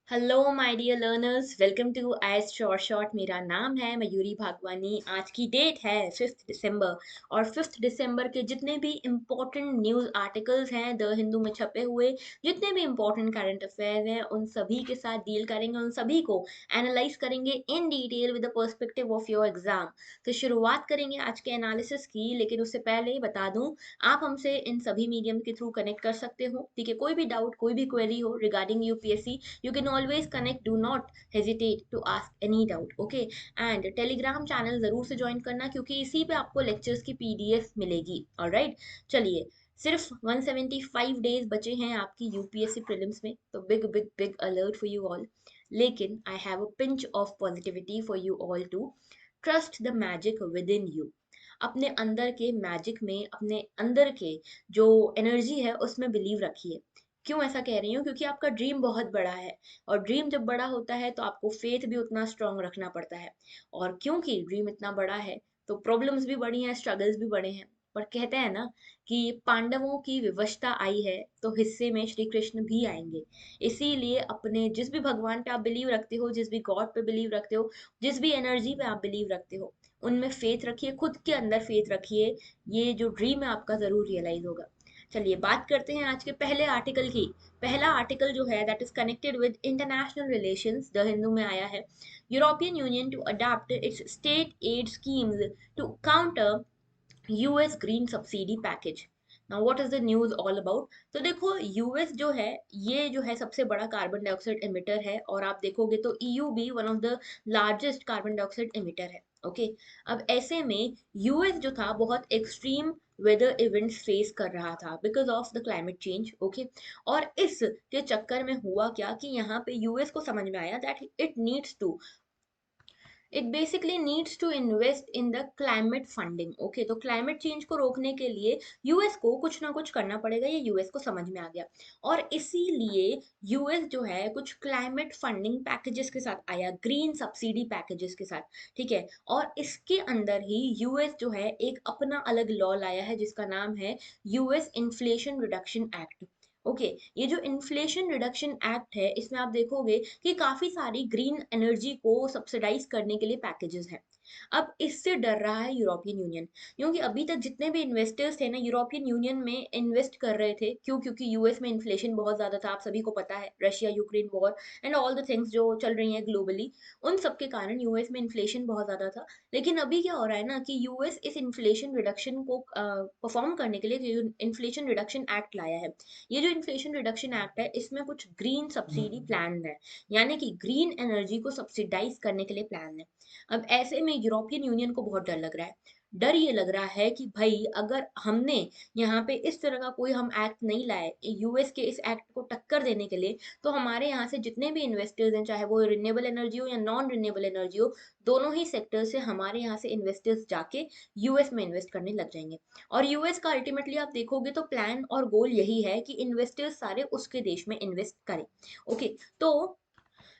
Hello my dear learners, welcome to IAS short. मेरा नाम है मयूरी भागवानी। आज की डेट है 5 दिसंबर। और 5 दिसंबर के जितने भी इम्पोर्टेंट न्यूज़ आर्टिकल्स हैं द हिंदू में छपे हुए, जितने भी इम्पोर्टेंट करंट अफेयर्स हैं, उन सभी के साथ डील करेंगे, उन सभी को एनालाइज करेंगे in detail with the perspective of your exam. तो शुरुआत करेंगे आज के एनालिसिस की, लेकिन उससे पहले बता दूं, आप हमसे इन सभी मीडियम के थ्रू कनेक्ट कर सकते हो। ठीक है, कोई भी डाउट, कोई भी क्वेरी हो regarding UPSC, you can always connect. Do not hesitate to ask any doubt. Okay, and Telegram channel जरूर से ज्वाइन करना, क्योंकि इसी पे आपको लेक्चर्स की पीडीएफ मिलेगी। ऑलराइट, चलिए। सिर्फ 175 डेज बचे हैं आपकी यूपीएससी प्रीलिम्स में, तो big big big alert for you all. लेकिन I have a pinch of positivity for you all to trust the magic within you. अपने अंदर के मैजिक में, अपने अंदर के जो एनर्जी है उसमें बिलीव रखिए। क्यों ऐसा कह रही हूँ? क्योंकि आपका ड्रीम बहुत बड़ा है, और ड्रीम जब बड़ा होता है तो आपको फेथ भी उतना स्ट्रांग रखना पड़ता है। और क्योंकि ड्रीम इतना बड़ा है तो प्रॉब्लम्स भी बड़ी हैं, स्ट्रगल्स भी बड़े हैं। पर कहते हैं ना कि पांडवों की विवशता आई है तो हिस्से में श्री कृष्ण भी आएंगे। इसीलिए अपने जिस भी भगवान पे आप बिलीव रखते हो, जिस भी गॉड पे बिलीव रखते हो, जिस भी एनर्जी पे आप बिलीव रखते हो, उनमें फेथ रखिए, खुद के अंदर फेथ रखिए। ये जो ड्रीम है आपका जरूर रियलाइज होगा। चलिए बात करते हैं आज के पहले आर्टिकल की। पहला आर्टिकल जो है that is connected with international relations, the Hindu में आया है। European Union to adopt its state aid schemes to counter US green subsidy package. Now what is the news all about? तो देखो, यूएस जो है, ये जो है सबसे बड़ा कार्बन डाइऑक्साइड एमिटर है, और आप देखोगे तो ईयू भी one of the largest carbon dioxide emitter है। ओके, अब ऐसे में यूएस जो था बहुत एक्सट्रीम वेदर इवेंट्स फेस कर रहा था because of the climate change. Okay, और इस के चक्कर में हुआ क्या कि यहाँ पे यूएस को समझ में आया that it basically needs to invest in the climate funding. Okay, तो क्लाइमेट चेंज को रोकने के लिए यूएस को कुछ ना कुछ करना पड़ेगा, ये यूएस को समझ में आ गया। और इसीलिए यूएस जो है कुछ क्लाइमेट फंडिंग पैकेजेस के साथ आया, ग्रीन सब्सिडी पैकेजेस के साथ। ठीक है, और इसके अंदर ही यूएस जो है एक अपना अलग लॉ लाया है जिसका नाम है US inflation reduction act. Okay, ये जो इन्फ्लेशन रिडक्शन एक्ट है, इसमें आप देखोगे कि काफी सारी ग्रीन एनर्जी को सब्सिडाइज करने के लिए पैकेजेस हैं। अब इससे डर रहा है यूरोपियन यूनियन, क्योंकि अभी तक जितने भी इन्वेस्टर्स थे ना यूरोपियन यूनियन में इन्वेस्ट कर रहे थे। क्यों? क्योंकि यूएस में इन्फ्लेशन बहुत ज्यादा था, आप सभी को पता है, Russia Ukraine war and all the things जो चल रही हैं ग्लोबली, उन सब के कारण यूएस में इन्फ्लेशन बहुत ज्यादा था। लेकिन अभी क्या हो रहा है ना कि यूएस इस इन्फ्लेशन रिडक्शन को परफॉर्म करने के लिए इन्फ्लेशन रिडक्शन एक्ट लाया है। ये जो इन्फ्लेशन रिडक्शन एक्ट है, इसमें कुछ ग्रीन सब्सिडी प्लान है, यानी कि ग्रीन एनर्जी को सब्सिडाइज करने के लिए प्लान है। अब ऐसे में यूरोपियन यूनियन को बहुत डर लग रहा है। डर ये लग रहा है कि भाई अगर हमने यहाँ पे इस तरह का कोई हम एक्ट नहीं लाए यूएस के इस एक्ट को टक्कर देने के लिए, तो हमारे यहाँ से जितने भी इन्वेस्टर्स हैं, चाहे वो रिन्यूएबल एनर्जी हो या नॉन रिन्यूएबल एनर्जी हो, दोनों ही सेक्टर से हमारे यहाँ से इन्वेस्टर्स जाके यूएस में इन्वेस्ट करने लग जाएंगे। और यूएस का अल्टीमेटली आप देखोगे तो प्लान और गोल यही है कि इन्वेस्टर्स सारे उसके देश में इन्वेस्ट करें। ओके, तो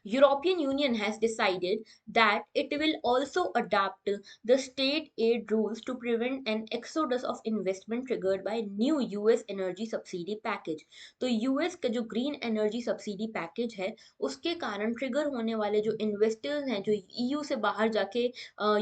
European Union has decided that it will also adopt the state aid rules to prevent an exodus of investment triggered by new US energy subsidy package। तो यूएस का जो ग्रीन एनर्जी सब्सिडी पैकेज है, उसके कारण trigger होने वाले जो investors हैं जो ईयू से बाहर जाके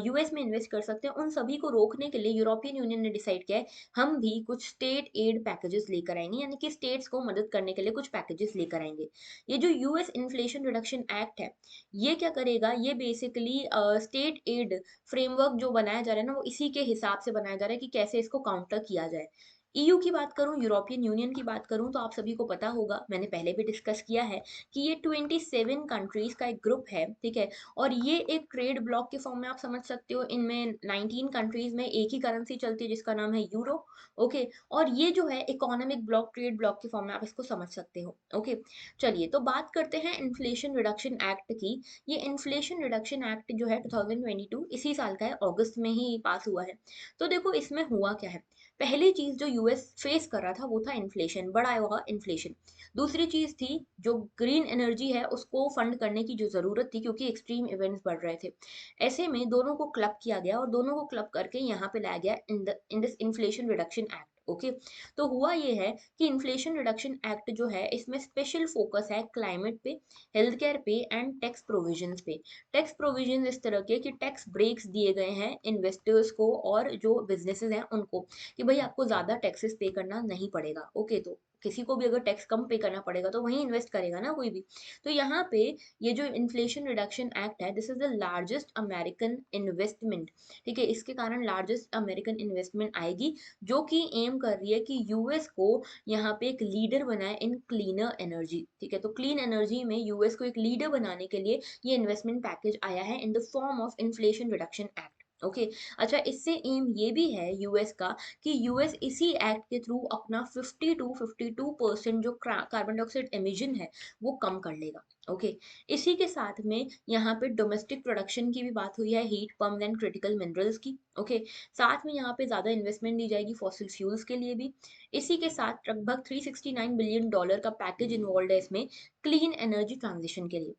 यूएस में इन्वेस्ट कर सकते हैं, उन सभी को रोकने के लिए यूरोपियन यूनियन ने डिसाइड किया है हम भी कुछ स्टेट एड पैकेजेस लेकर आएंगे, यानी कि स्टेट्स को मदद करने के लिए कुछ पैकेजेस लेकर आएंगे। ये जो यूएस इन्फ्लेशन रिडक्शन एक्ट है, ये क्या करेगा? ये बेसिकली स्टेट एड फ्रेमवर्क जो बनाया जा रहा है ना, वो इसी के हिसाब से बनाया जा रहा है कि कैसे इसको काउंटर किया जाए। ईयू की बात करूं, यूरोपियन यूनियन की बात करूं, तो आप सभी को पता होगा, मैंने पहले भी डिस्कस किया है कि ये 27 कंट्रीज का एक ग्रुप है। ठीक है, और ये एक ट्रेड ब्लॉक के फॉर्म में आप समझ सकते हो। इनमें 19 कंट्रीज में एक ही करेंसी चलती है जिसका नाम है यूरो। ओके, और ये जो है इकोनॉमिक ब्लॉक, ट्रेड ब्लॉक के फॉर्म में आप इसको समझ सकते हो। ओके, चलिए तो बात करते हैं इन्फ्लेशन रिडक्शन एक्ट की। ये इन्फ्लेशन रिडक्शन एक्ट जो है 2022 इसी साल का है, अगस्त में ही पास हुआ है। तो देखो इसमें हुआ क्या है। पहली चीज जो यूएस फेस कर रहा था वो था इन्फ्लेशन, बड़ा हुआ इन्फ्लेशन। दूसरी चीज थी जो ग्रीन एनर्जी है उसको फंड करने की जो जरूरत थी, क्योंकि एक्सट्रीम इवेंट्स बढ़ रहे थे। ऐसे में दोनों को क्लब किया गया और दोनों को क्लब करके यहाँ पे लाया गया in this inflation reduction act. Okay. तो हुआ ये है कि इन्फ्लेशन रिडक्शन एक्ट जो है इसमें स्पेशल फोकस है क्लाइमेट पे, हेल्थ केयर पे एंड टैक्स प्रोविजंस पे। टैक्स प्रोविजन इस तरह के कि टैक्स ब्रेक्स दिए गए हैं इन्वेस्टर्स को और जो बिजनेसेस हैं उनको, कि भाई आपको ज़्यादा टैक्सेस पे करना नहीं पड़ेगा। ओके, तो किसी को भी अगर टैक्स कम पे करना पड़ेगा तो वहीं इन्वेस्ट करेगा ना कोई भी। तो यहाँ पे ये जो इन्फ्लेशन रिडक्शन एक्ट है, this is the largest American investment. ठीक है, इसके कारण लार्जेस्ट अमेरिकन इन्वेस्टमेंट आएगी, जो कि एम कर रही है कि यूएस को यहाँ पे एक लीडर बनाए इन क्लीनर एनर्जी। ठीक है, तो क्लीन एनर्जी में यूएस को एक लीडर बनाने के लिए ये इन्वेस्टमेंट पैकेज आया है in the form of inflation reduction act. Okay. अच्छा, इससे एम ये भी है यूएस का कि यूएस इसी एक्ट के थ्रू अपना 50 to 52% जो कार्बन डाइऑक्साइड एमिशन है वो कम कर लेगा। ओके। इसी के साथ में यहाँ पे डोमेस्टिक प्रोडक्शन की भी बात हुई है, heat pump and critical minerals की। ओके। साथ में यहाँ पे ज़्यादा इन्वेस्टमेंट दी जाएगी फॉसिल फ्यूल्स के लिए भी। इसी के साथ लगभग $369 बिलियन का पैकेज इन्वॉल्व है इसमें क्लीन एनर्जी ट्रांजिशन के लिए।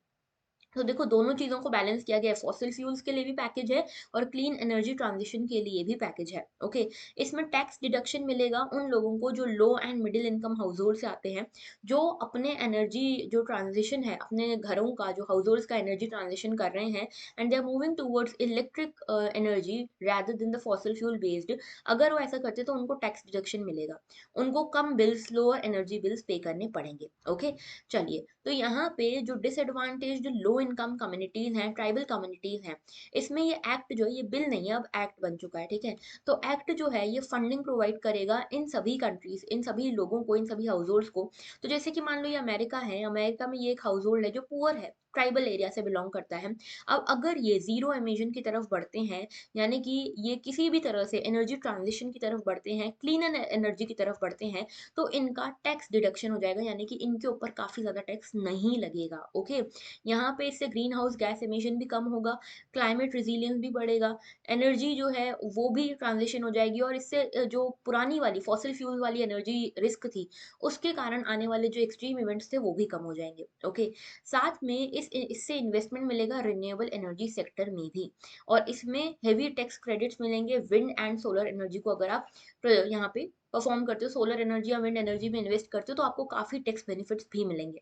तो देखो दोनों चीज़ों को बैलेंस किया गया है, फॉसिल फ्यूल्स के लिए भी पैकेज है और क्लीन एनर्जी ट्रांजिशन के लिए भी पैकेज है। ओके। इसमें टैक्स डिडक्शन मिलेगा उन लोगों को जो low and middle income household से आते हैं, जो अपने एनर्जी जो ट्रांजिशन है अपने घरों का, जो हाउस होल्ड्स का एनर्जी ट्रांजिशन कर रहे हैं and they are moving towards electric energy rather than the fossil fuel based. अगर वो ऐसा करते तो उनको टैक्स डिडक्शन मिलेगा, उनको कम बिल्स, लोअर एनर्जी बिल्स पे करने पड़ेंगे। ओके। चलिए, तो यहाँ पे जो डिसएडवांटेज लो इनकम कम्युनिटीज हैं, ट्राइबल कम्युनिटीज हैं, इसमें ये एक्ट जो है, ये बिल नहीं है, अब एक्ट बन चुका है। ठीक है, तो एक्ट जो है ये फंडिंग प्रोवाइड करेगा इन सभी कंट्रीज, इन सभी लोगों को, इन सभी हाउस होल्ड्स को। तो जैसे कि मान लो ये अमेरिका है, अमेरिका में ये एक हाउस होल्ड है जो पुअर है, ट्राइबल एरिया से बिलोंग करता है। अब अगर ये जीरो एमिशन की तरफ बढ़ते हैं, यानी कि ये किसी भी तरह से एनर्जी ट्रांजिशन की तरफ बढ़ते हैं, क्लीन एनर्जी की तरफ बढ़ते हैं, तो इनका टैक्स डिडक्शन हो जाएगा, यानी कि इनके ऊपर काफ़ी ज़्यादा टैक्स नहीं लगेगा। ओके। यहाँ पे इससे ग्रीन हाउस गैस एमिशन भी कम होगा, क्लाइमेट रिजिलियंस भी बढ़ेगा, एनर्जी जो है वो भी ट्रांजिशन हो जाएगी, और इससे जो पुरानी वाली फॉसिल फ्यूल वाली एनर्जी रिस्क थी, उसके कारण आने वाले जो एक्सट्रीम इवेंट्स थे वो भी कम हो जाएंगे। ओके। साथ में इससे इन्वेस्टमेंट मिलेगा रिन्यूएबल एनर्जी सेक्टर में भी, और इसमें हेवी टैक्स क्रेडिट्स मिलेंगे विंड एंड सोलर एनर्जी को। अगर आप यहाँ पे परफॉर्म करते हो, सोलर एनर्जी या विंड एनर्जी में इन्वेस्ट करते हो, तो आपको काफ़ी टैक्स बेनिफिट्स भी मिलेंगे।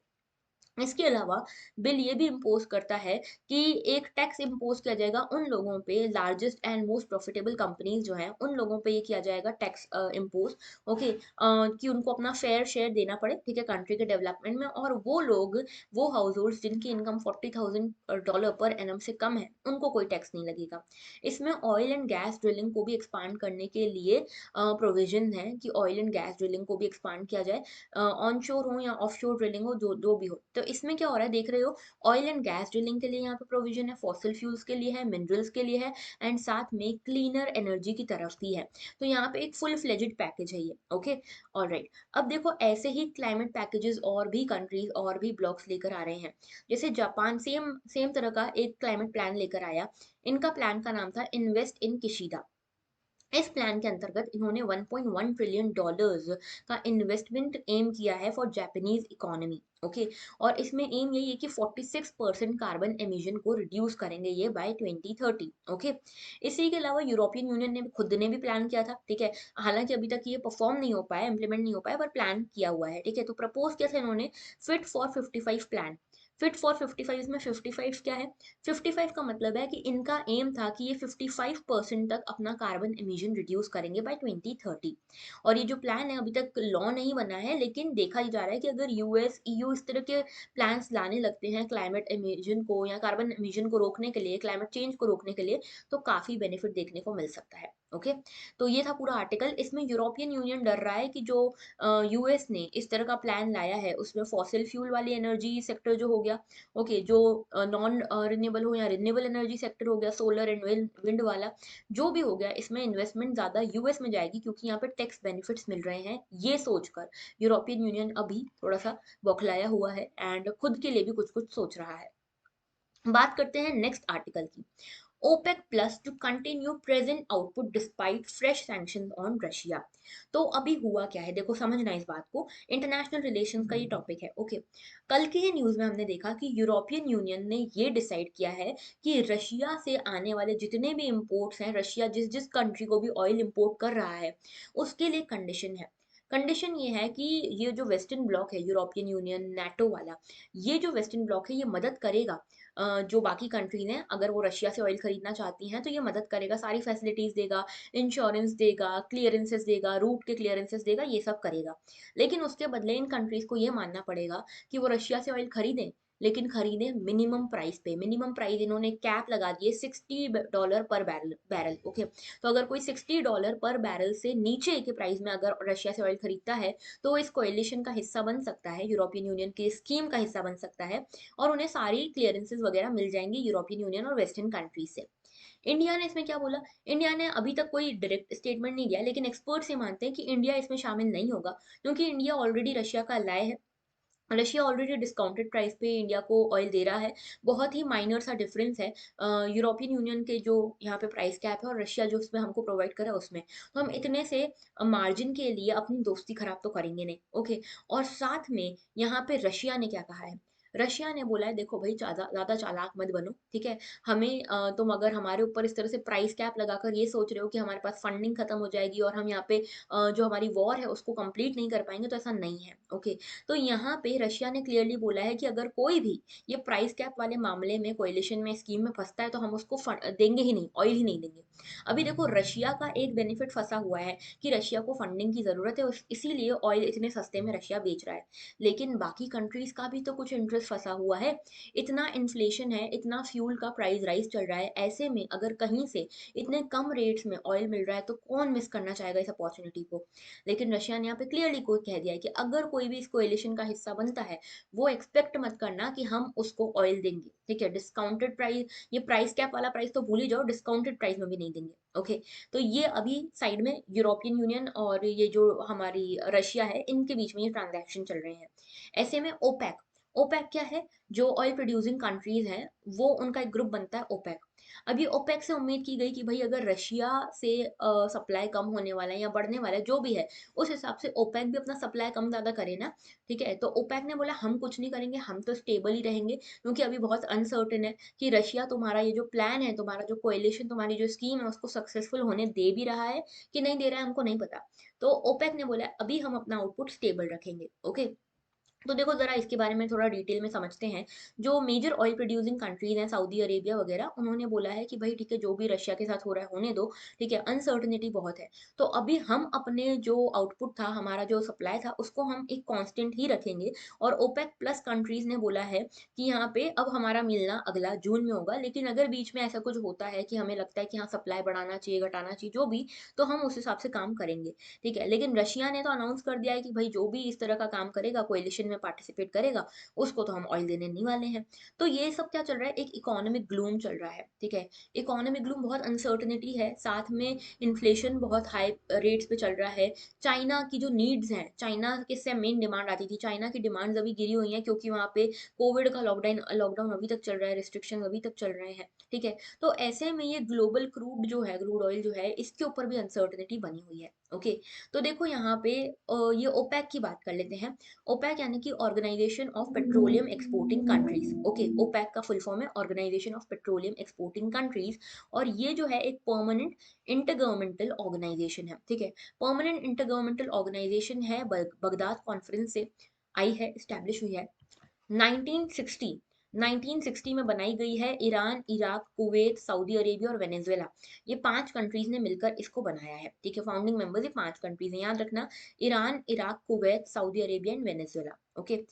इसके अलावा बिल ये भी इम्पोज करता है कि एक टैक्स इम्पोज किया जाएगा उन लोगों पे, largest and most profitable companies जो हैं उन लोगों पे ये किया जाएगा टैक्स इम्पोज। ओके। कि उनको अपना फेयर शेयर देना पड़े, ठीक है, कंट्री के डेवलपमेंट में, और वो लोग, वो हाउस होल्ड जिनकी इनकम $40,000 पर एनम से कम है, उनको कोई टैक्स नहीं लगेगा। इसमें ऑयल एंड गैस ड्रिलिंग को भी एक्सपांड करने के लिए प्रोविजन है कि ऑयल एंड गैस ड्रिलिंग को भी एक्सपांड किया जाए, ऑनशोर हो या ऑफशोर ड्रिलिंग हो, जो जो भी हो। तो इसमें क्या हो रहा है देख रहे हो, ऑयल एंड गैस ड्रिलिंग के लिए यहाँ पे प्रोविजन है, फॉसिल फ्यूल्स के लिए है, मिनरल्स के लिए है, एंड साथ में क्लीनर एनर्जी की तरफ भी है। तो यहाँ पे एक फुल फ्लेजेड पैकेज है ये। ओके। ऑलराइट। अब देखो ऐसे ही क्लाइमेट पैकेजेस और भी कंट्रीज और भी ब्लॉक्स लेकर आ रहे हैं। जैसे जापान सेम सेम तरह का एक क्लाइमेट प्लान लेकर आया। इनका प्लान का नाम था इन्वेस्ट इन किशिदा। इस प्लान के अंतर्गत इन्होंने $1.1 ट्रिलियन का इन्वेस्टमेंट एम किया है फॉर जापानीज इकोनॉमी। ओके। और इसमें एम यही है कि 46% कार्बन एमिशन को रिड्यूस करेंगे ये बाय 2030। ओके। इसी के अलावा यूरोपियन यूनियन ने खुद ने भी प्लान किया था। ठीक है, हालांकि अभी तक ये परफॉर्म नहीं हो पाया, इंप्लीमेंट नहीं हो पाया, पर प्लान किया हुआ है। ठीक है, तो प्रपोज किया था इन्होंने fit for 55 plan. Fit for 55 में 55 क्या है, 55 का मतलब है कि इनका एम था कि ये 55% तक अपना कार्बन एमिशन रिड्यूस करेंगे बाय 2030। और ये जो प्लान है अभी तक लॉ नहीं बना है, लेकिन देखा ही जा रहा है कि अगर यूएस ईयू इस तरह के प्लान्स लाने लगते हैं क्लाइमेट एमिशन को या कार्बन एमिशन को रोकने के लिए, क्लाइमेट चेंज को रोकने के लिए, तो काफी बेनिफिट देखने को मिल सकता है। ओके। तो ये था पूरा आर्टिकल। इसमें यूरोपियन यूनियन डर रहा है कि जो यूएस ने इस तरह का प्लान लाया है उसमें फॉसिल फ्यूल वाली एनर्जी सेक्टर जो हो गया, ओके, जो नॉन रिन्यूएबल हो या रिन्यूएबल एनर्जी सेक्टर हो गया, सोलर एंड विंड वाला जो भी हो गया, इसमें इन्वेस्टमेंट ज़्यादा यूएस में जाएगी क्योंकि यहाँ पे टैक्स बेनिफिट्स मिल रहे हैं। ये सोचकर यूरोपियन यूनियन अभी थोड़ा सा बौखलाया हुआ है एंड खुद के लिए भी कुछ कुछ सोच रहा है। बात करते हैं नेक्स्ट आर्टिकल की। OPEC plus to continue present output despite fresh sanctions on Russia। तो अभी हुआ क्या है, देखो समझना इस बात को, इंटरनेशनल रिलेशंस का ये टॉपिक है। ओके, कल की ही न्यूज में हमने देखा कि यूरोपियन यूनियन ने ये डिसाइड किया है कि रशिया से आने वाले जितने भी इंपोर्ट्स हैं, रशिया जिस जिस कंट्री को भी ऑयल इंपोर्ट कर रहा है उसके लिए कंडीशन है। कंडीशन ये है कि ये जो वेस्टर्न ब्लॉक है, यूरोपियन यूनियन, नाटो वाला, ये जो वेस्टर्न ब्लॉक है ये मदद करेगा। जो बाकी कंट्रीज हैं अगर वो रशिया से ऑयल खरीदना चाहती हैं तो ये मदद करेगा, सारी फैसिलिटीज देगा, इंश्योरेंस देगा, क्लियरेंसेस देगा, रूट के क्लियरेंसेस देगा, ये सब करेगा। लेकिन उसके बदले इन कंट्रीज को ये मानना पड़ेगा कि वो रशिया से ऑयल खरीदें, लेकिन खरीदें मिनिमम प्राइस पे। मिनिमम प्राइस इन्होंने कैप लगा दिए $60 पर बैरल। ओके, तो अगर कोई $60 पर बैरल से नीचे के प्राइस में अगर रशिया से ऑयल खरीदता है तो वो इस कोएलिशन का हिस्सा बन सकता है, यूरोपियन यूनियन की स्कीम का हिस्सा बन सकता है, और उन्हें सारी क्लियरेंसेस वगैरह मिल जाएंगी यूरोपियन यूनियन और वेस्टर्न कंट्रीज से। इंडिया ने इसमें क्या बोला? इंडिया ने अभी तक कोई डायरेक्ट स्टेटमेंट नहीं दिया, लेकिन एक्सपर्ट्स ये मानते हैं कि इंडिया इसमें शामिल नहीं होगा, क्योंकि इंडिया ऑलरेडी रशिया का अलाय है। रशिया ऑलरेडी डिस्काउंटेड प्राइस पे इंडिया को ऑयल दे रहा है। बहुत ही माइनर सा डिफरेंस है यूरोपियन यूनियन के जो यहाँ पे प्राइस कैप है और रशिया जो उसमें हमको प्रोवाइड कर रहा है उसमें। तो हम इतने से मार्जिन के लिए अपनी दोस्ती खराब तो करेंगे नहीं। ओके, और साथ में यहाँ पे रशिया ने क्या कहा है? रशिया ने बोला है देखो भाई, ज्यादा ज्यादा चालाक मत बनो, ठीक है। हमें तुम अगर हमारे ऊपर इस तरह से प्राइस कैप लगाकर ये सोच रहे हो कि हमारे पास फंडिंग खत्म हो जाएगी और हम यहाँ पे जो हमारी वॉर है उसको कंप्लीट नहीं कर पाएंगे, तो ऐसा नहीं है। ओके, तो यहाँ पे रशिया ने क्लियरली बोला है कि अगर कोई भी ये प्राइस कैप वाले मामले में, कोएलिशन में, स्कीम में फंसता है तो हम उसको देंगे ही नहीं, ऑयल ही नहीं देंगे। अभी देखो रशिया का एक बेनिफिट फंसा हुआ है कि रशिया को फंडिंग की जरूरत है, इसीलिए ऑयल इतने सस्ते में रशिया बेच रहा है। लेकिन बाकी कंट्रीज का भी तो कुछ इंटरेस्ट फंसा हुआ है। इतना इन्फ्लेशन है, इतना फ्यूल का प्राइस राइज चल रहा है, ऐसे में अगर कहीं से इतने कम रेट्स में ऑयल मिल रहा है तो कौन मिस करना चाहेगा इस अपॉर्चुनिटी को? लेकिन रशिया ने यहाँ पे क्लियरली को कह दिया है कि अगर कोई भी इस कोएलिशन का हिस्सा बनता है, वो एक्सपेक्ट मत करना कि हम उसको ऑयल देंगे, ठीक है। डिस्काउंटेड प्राइस, ये प्राइस कैप वाला प्राइस तो भूल ही जाओ, डिस्काउंटेड प्राइस में भी नहीं देंगे। ओके, तो ये अभी साइड में यूरोपियन यूनियन और ये जो हमारी रशिया है इनके बीच में ये ट्रांजैक्शन चल रहे हैं। ऐसे में ओपेक, ओपेक क्या है? जो ऑयल प्रोड्यूसिंग कंट्रीज हैं वो उनका एक ग्रुप बनता है ओपेक। अब ये ओपेक से उम्मीद की गई कि भाई अगर रशिया से सप्लाई कम होने वाला है या बढ़ने वाला है जो भी है, उस हिसाब से ओपेक भी अपना सप्लाई कम ज्यादा करे ना, ठीक है। तो ओपेक ने बोला हम कुछ नहीं करेंगे, हम तो स्टेबल ही रहेंगे, क्योंकि अभी बहुत अनसर्टेन है कि रशिया तुम्हारा ये जो प्लान है, तुम्हारा जो कोएलिशन, तुम्हारी जो स्कीम है उसको सक्सेसफुल होने दे भी रहा है कि नहीं दे रहा है हमको नहीं पता। तो ओपेक ने बोला अभी हम अपना आउटपुट स्टेबल रखेंगे। ओके, तो देखो जरा इसके बारे में थोड़ा डिटेल में समझते हैं। जो मेजर ऑयल प्रोड्यूसिंग कंट्रीज हैं, सऊदी अरेबिया वगैरह, उन्होंने बोला है कि भाई ठीक है, जो भी रशिया के साथ हो रहा है होने दो, ठीक है, अनसर्टनिटी बहुत है। तो अभी हम अपने जो आउटपुट था, हमारा जो सप्लाई था, उसको हम एक कांस्टेंट ही रखेंगे। और ओपेक प्लस कंट्रीज ने बोला है कि यहाँ पे अब हमारा मिलना अगला जून में होगा, लेकिन अगर बीच में ऐसा कुछ होता है कि हमें लगता है कि हाँ सप्लाई बढ़ाना चाहिए, घटाना चाहिए, जो भी, तो हम उस हिसाब से काम करेंगे, ठीक है। लेकिन रशिया ने तो अनाउंस कर दिया है कि भाई जो भी इस तरह का काम करेगा, कोएलिशन में पार्टिसिपेट करेगा, उसको तो हम ऑयल देने नहीं वाले हैं। तो ये सब क्या चल रहा है? एक इकोनॉमिक ग्लूम चल रहा है, ठीक है। इकोनॉमिक ग्लूम, बहुत अनसर्टनिटी है, साथ में इन्फ्लेशन बहुत हाई रेट्स पे चल रहा है। चाइना की जो नीड्स हैं, चाइना के से मेन डिमांड आती थी, चाइना की डिमांड्स अभी गिरी हुई हैं क्योंकि वहाँ पे कोविड का लॉकडाउन लॉकडाउन अभी तक चल रहा है, रिस्ट्रिक्शन अभी तक चल रहे हैं, ठीक है। तो ऐसे में ये ग्लोबल क्रूड जो है, क्रूड ऑयल जो है, इसके ऊपर भी अनसर्टनिटी बनी हुई है। ओके, तो देखो यहाँ पे ये ओपेक की बात कर लेते हैं। ओपेक यानी कि organisation of petroleum exporting countries. Okay, OPEC का फुल फॉर्म है organisation of petroleum exporting countries. और ये जो है एक परमानेंट इंटरगवर्नमेंटल ऑर्गेनाइजेशन है, ठीक है। परमानेंट इंटरगवर्नमेंटल ऑर्गेनाइजेशन है, बगदाद कॉन्फ्रेंस से आई है, स्टैब्लिश हुई है 1960। 1960 में बनाई गई है। Iran, Iraq, Kuwait, Saudi Arabia और वेनेजुएला, ये 5 कंट्रीज ने मिलकर इसको बनाया है, ठीक है। फाउंडिंग मेंबर्स ये 5 कंट्रीज हैं, याद रखना, Iran, Iraq, Kuwait, Saudi Arabia and Venezuela. Okay,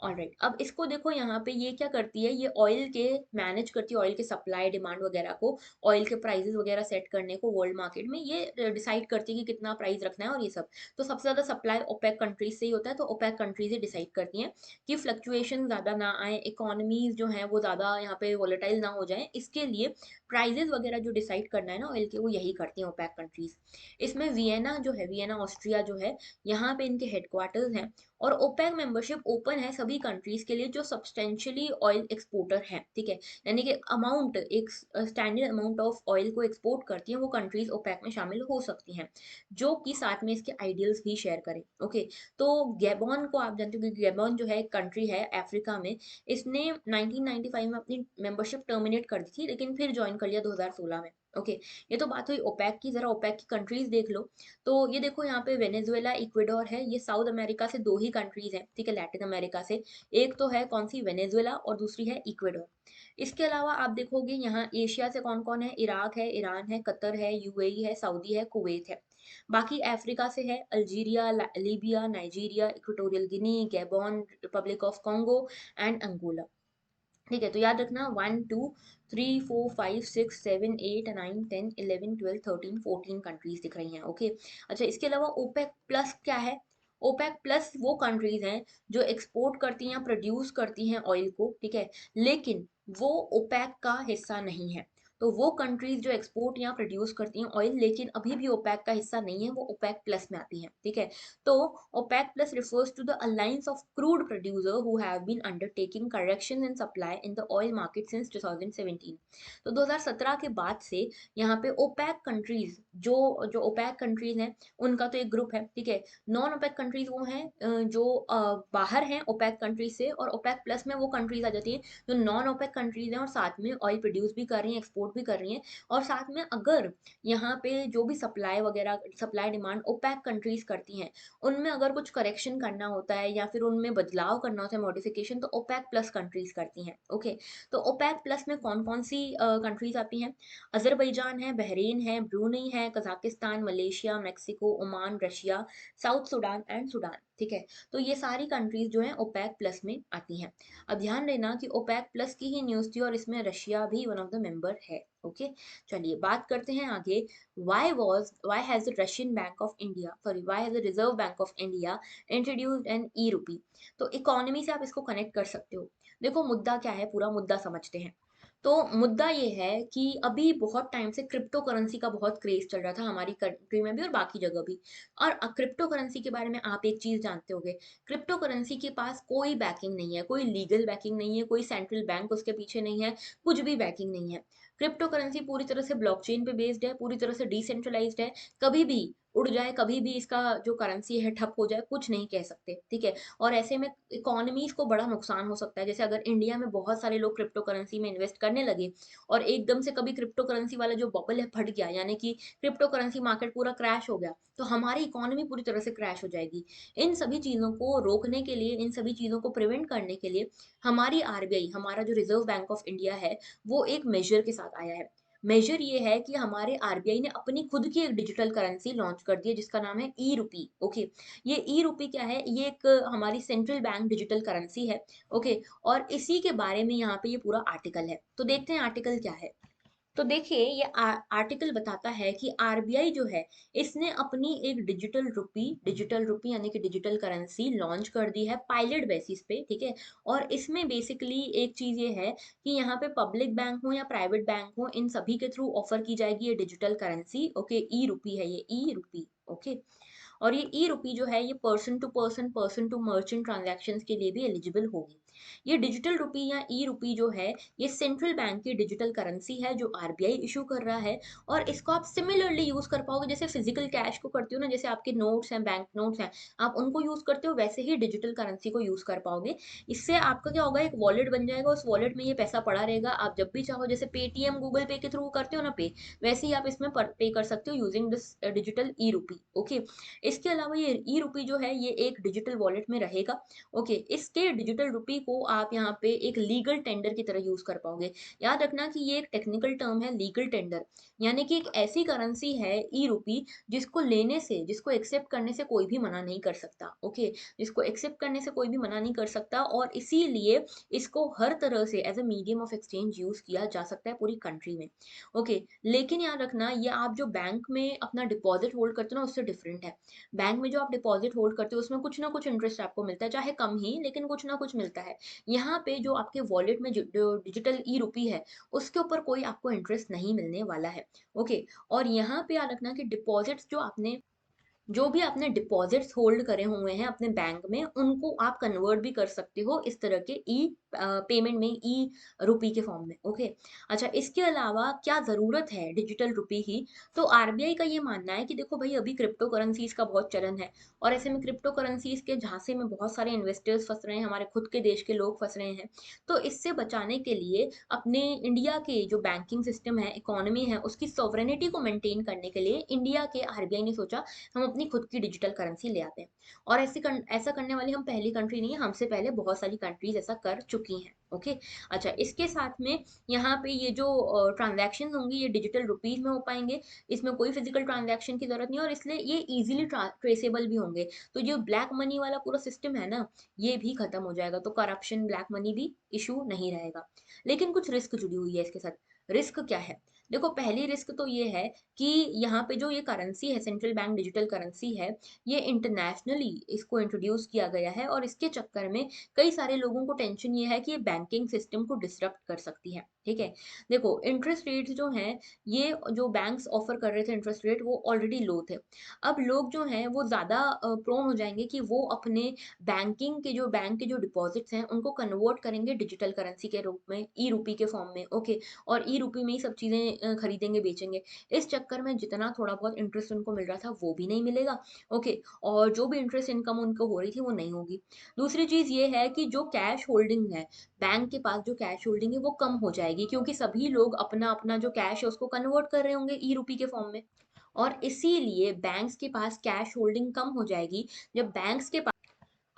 alright, अब इसको देखो यहाँ पे ये क्या करती है, ये ऑयल के मैनेज करती है, ऑयल के सप्लाई डिमांड वगैरह को, ऑयल के प्राइसेस वगैरह सेट करने को वर्ल्ड मार्केट में, ये डिसाइड करती है कि कितना प्राइस रखना है और ये सब। तो सबसे ज्यादा सप्लाई ओपेक कंट्रीज से ही होता है, तो ओपेक कंट्रीज ही डिसाइड करती हैं कि फ्लक्चुएशन ज़्यादा ना आए, इकोनॉमीज जो हैं वो ज़्यादा यहाँ पे वॉलेटाइल ना हो जाए, इसके लिए प्राइजेस वगैरह जो डिसाइड करना है ना ऑयल के, वो यही करती हैं ओपेक कंट्रीज। इसमें वियना जो है, वियना ऑस्ट्रिया जो है, यहाँ पे इनके हेडक्वार्टर्स हैं। और ओपेक मेंबरशिप ओपन है सभी कंट्रीज के लिए जो सब्सटेंशियली ऑयल एक्सपोर्टर हैं, ठीक है, यानी कि अमाउंट एक स्टैंडर्ड अमाउंट ऑफ ऑयल को एक्सपोर्ट करती हैं वो कंट्रीज ओपेक में शामिल हो सकती हैं, जो कि साथ में इसके आइडियल्स भी शेयर करें। ओके, तो गैबॉन को आप जानते हो कि गैबॉन जो है एक कंट्री है अफ्रीका में, इसने 1995 में अपनी मेंबरशिप टर्मिनेट कर दी थी लेकिन फिर ज्वाइन कर लिया 2016 में। ओके, ये तो बात हुई ओपेक की, जरा ओपेक की कंट्रीज देख लो। तो ये देखो यहाँ पे वेनेजुएला, इक्वेडोर है, ये साउथ अमेरिका से दो ही कंट्रीज हैं, ठीक है, लैटिन अमेरिका से। एक तो है कौन सी, वेनेजुएला, और दूसरी है इक्वेडोर। इसके अलावा आप देखोगे यहाँ एशिया से कौन कौन है, इराक है, ईरान है, कतर है, यूएई है, सऊदी है, कुवैत है। बाकी अफ्रीका से है Algeria, Libya, Nigeria, Equatorial Guinea, Gabon, Republic of Congo and Angola. ठीक है, तो याद रखना 1 2 3 4 5 6 7 8 9 10 11 12 13 14 कंट्रीज दिख रही हैं। ओके, अच्छा, इसके अलावा ओपेक प्लस क्या है? ओपेक प्लस वो कंट्रीज हैं जो एक्सपोर्ट करती हैं, प्रोड्यूस करती हैं ऑयल को, ठीक है, लेकिन वो ओपेक का हिस्सा नहीं है। तो वो कंट्रीज जो एक्सपोर्ट या प्रोड्यूस करती हैं ऑयल लेकिन अभी भी ओपेक का हिस्सा नहीं है, वो ओपेक प्लस में आती हैं, ठीक है। तो OPEC plus refers to the alliance of crude producers who have been undertaking corrections in supply in the oil market since 2017। तो 2017 के बाद से यहाँ पे ओपेक कंट्रीज, जो जो ओपेक कंट्रीज हैं उनका तो एक ग्रुप है, ठीक है। नॉन ओपेक कंट्रीज वो हैं जो बाहर हैं ओपेक कंट्रीज से, और ओपेक प्लस में वो कंट्रीज आ जाती हैं जो नॉन ओपेक कंट्रीज हैं और साथ में ऑयल प्रोड्यूस भी कर रही हैं, एक्सपोर्ट भी कर रही हैं, और साथ में अगर यहाँ पे जो भी सप्लाई वगैरह, सप्लाई डिमांड ओपेक कंट्रीज करती हैं, उनमें अगर कुछ करेक्शन करना होता है या फिर उनमें बदलाव करना होता है, मॉडिफिकेशन, तो ओपेक प्लस कंट्रीज करती हैं। ओके, तो ओपेक प्लस में कौन कौन सी कंट्रीज आती हैं? अजरबैजान है, बहरीन है, ब्रूनई है, Kazakhstan, Malaysia, Mexico, Oman, Russia, south Sudan and Sudan, ठीक है। तो ये सारी कंट्रीज जो हैं ओपेक प्लस में आती हैं। अब ध्यान देना कि ओपेक प्लस की ही न्यूज़ थी और इसमें रशिया भी वन ऑफ द मेंबर है। ओके, चलिए बात करते हैं आगे। why has the Russian Bank of India, sorry, why has the Reserve Bank of India introduced an e-rupee? तो इकोनॉमी से आप इसको कनेक्ट कर सकते हो। देखो मुद्दा क्या है, पूरा मुद्दा समझते हैं। तो मुद्दा ये है कि अभी बहुत टाइम से क्रिप्टो करेंसी का बहुत क्रेज चल रहा था हमारी कंट्री में भी और बाकी जगह भी। और क्रिप्टो करेंसी के बारे में आप एक चीज जानते होगे, क्रिप्टो करेंसी के पास कोई बैकिंग नहीं है, कोई लीगल बैकिंग नहीं है, कोई सेंट्रल बैंक उसके पीछे नहीं है, कुछ भी बैकिंग नहीं है। क्रिप्टो करेंसी पूरी तरह से ब्लॉकचेन पे बेस्ड है, पूरी तरह से डिसेंट्रलाइज्ड है, कभी भी उड़ जाए, कभी भी इसका जो करेंसी है ठप हो जाए, कुछ नहीं कह सकते, ठीक है। और ऐसे में इकोनॉमीज को बड़ा नुकसान हो सकता है, जैसे अगर इंडिया में बहुत सारे लोग क्रिप्टो करेंसी में इन्वेस्ट करने लगे और एकदम से कभी क्रिप्टो करेंसी वाला जो बबल है फट गया, यानी कि क्रिप्टो करेंसी मार्केट पूरा क्रैश हो गया, तो हमारी इकोनॉमी पूरी तरह से क्रैश हो जाएगी। इन सभी चीज़ों को रोकने के लिए, इन सभी चीज़ों को प्रिवेंट करने के लिए हमारी आरबीआई, हमारा जो रिजर्व बैंक ऑफ इंडिया है, वो एक मेजर के साथ आया है। मेजर ये है कि हमारे आरबीआई ने अपनी खुद की एक डिजिटल करेंसी लॉन्च कर दी है जिसका नाम है ई रूपी। ओके, ये ई रूपी क्या है, ये एक हमारी सेंट्रल बैंक डिजिटल करेंसी है। ओके, और इसी के बारे में यहाँ पे ये पूरा आर्टिकल है, तो देखते हैं आर्टिकल क्या है। तो देखिए ये आर्टिकल बताता है कि आरबीआई जो है इसने अपनी एक डिजिटल रुपी यानी कि डिजिटल करेंसी लॉन्च कर दी है पायलट बेसिस पे, ठीक है। और इसमें बेसिकली एक चीज ये है कि यहाँ पे पब्लिक बैंक हो या प्राइवेट बैंक हो, इन सभी के थ्रू ऑफर की जाएगी ये डिजिटल करेंसी। ओके, ई रूपी है ये, ई रूपी। ओके, और ये ई रूपी जो है ये पर्सन टू मर्चेंट ट्रांजैक्शंस के लिए भी एलिजिबल होगी। ये डिजिटल रुपी या ई रूपी जो है ये सेंट्रल बैंक की डिजिटल करेंसी है जो आरबीआई इशू कर रहा है, और इसको आप सिमिलरली यूज कर पाओगे जैसे फिजिकल कैश को करते हो ना, जैसे आपके नोट्स हैं, बैंक नोट्स हैं, आप उनको यूज करते हो, वैसे ही डिजिटल करेंसी को यूज कर पाओगे। इससे आपका क्या होगा, एक वॉलेट बन जाएगा, उस वॉलेट में ये पैसा पड़ा रहेगा, आप जब भी चाहो, जैसे पेटीएम गूगल पे के थ्रू करते हो ना पे, वैसे ही आप इसमें पे कर सकते हो यूजिंग दिस डिजिटल ई रूपी। ओके, इसके अलावा ये ई रूपी जो है ये एक डिजिटल वॉलेट में रहेगा। ओके, इसके डिजिटल रुपी को आप यहाँ पे एक लीगल टेंडर की तरह यूज कर पाओगे। याद रखना कि ये एक टेक्निकल टर्म है, लीगल टेंडर, यानी कि एक ऐसी करेंसी है ई रूपी जिसको लेने से, जिसको एक्सेप्ट करने से कोई भी मना नहीं कर सकता। ओके, जिसको एक्सेप्ट करने से कोई भी मना नहीं कर सकता, और इसीलिए इसको हर तरह से as a medium of exchange use किया जा सकता है पूरी कंट्री में। ओके, लेकिन याद रखना ये आप जो बैंक में अपना डिपॉजिट होल्ड करते हो ना उससे डिफरेंट है। बैंक में जो आप डिपॉजिट होल्ड करते हो उसमें कुछ ना कुछ इंटरेस्ट आपको मिलता है, चाहे कम ही, लेकिन कुछ ना कुछ मिलता है। यहाँ पे जो आपके वॉलेट में जो डिजिटल ई रूपी है उसके ऊपर कोई आपको इंटरेस्ट नहीं मिलने वाला है। ओके, और यहाँ पे याद रखना कि डिपॉजिट्स जो आपने जो भी आपने डिपॉजिट्स होल्ड करे हुए हैं अपने बैंक में, उनको आप कन्वर्ट भी कर सकते हो इस तरह के ई पेमेंट में, ई रुपी के फॉर्म में। ओके। अच्छा, इसके अलावा क्या ज़रूरत है डिजिटल रुपी की? तो आरबीआई का ये मानना है कि देखो भाई, अभी क्रिप्टो करेंसीज का बहुत चलन है, और ऐसे में क्रिप्टो करेंसीज के झांसे में बहुत सारे इन्वेस्टर्स फंस रहे हैं, हमारे खुद के देश के लोग फंस रहे हैं। तो इससे बचाने के लिए अपने इंडिया के जो बैंकिंग सिस्टम है, इकोनॉमी है, उसकी सॉवरेनिटी को मेंटेन करने के लिए इंडिया के आरबीआई ने सोचा हम अपनी खुद की डिजिटल करेंसी ले आते हैं। और ऐसा करने वाली हम पहली कंट्री नहीं है, हमसे पहले बहुत सारी कंट्रीज ऐसा कर चुकी हैं। ओके। अच्छा, इसके साथ में यहाँ पे ये जो ट्रांजैक्शन होंगी ये डिजिटल रुपीज में हो पाएंगे, इसमें कोई फिजिकल ट्रांजैक्शन की जरूरत नहीं है, और इसलिए ये इजीली ट्रेसेबल भी होंगे। तो जो ब्लैक मनी वाला पूरा सिस्टम है ना, ये भी खत्म हो जाएगा, तो करप्शन, ब्लैक मनी भी इशू नहीं रहेगा। लेकिन कुछ रिस्क जुड़ी हुई है इसके साथ। रिस्क क्या है? देखो, पहली रिस्क तो ये है कि यहाँ पे जो ये करेंसी है, सेंट्रल बैंक डिजिटल करेंसी है, ये इंटरनेशनली इसको इंट्रोड्यूस किया गया है, और इसके चक्कर में कई सारे लोगों को टेंशन ये है कि ये बैंकिंग सिस्टम को डिसरप्ट कर सकती है। ठीक है। देखो, इंटरेस्ट रेट्स जो हैं, ये जो बैंक्स ऑफर कर रहे थे इंटरेस्ट रेट, वो ऑलरेडी लो थे। अब लोग जो हैं वो ज़्यादा प्रोन हो जाएंगे कि वो अपने बैंक के जो डिपॉजिट्स हैं उनको कन्वर्ट करेंगे डिजिटल करेंसी के रूप में, ई रूपी के फॉर्म में। ओके। और ई रूपी में ही सब चीज़ें खरीदेंगे, बेचेंगे। इस चक्कर में जितना थोड़ा बहुत इंटरेस्ट उनको मिल रहा था वो भी नहीं मिलेगा। ओके। और जो भी इंटरेस्ट इनकम उनको हो रही थी वो नहीं होगी। दूसरी चीज़ ये है कि जो कैश होल्डिंग है, बैंक के पास जो कैश होल्डिंग है वो कम हो जाएगी, क्योंकि सभी लोग अपना अपना जो कैश है उसको कन्वर्ट कर रहे होंगे ई रूपी के फॉर्म में। और इसीलिए बैंक्स के पास कैश होल्डिंग कम हो जाएगी। जब बैंक्स के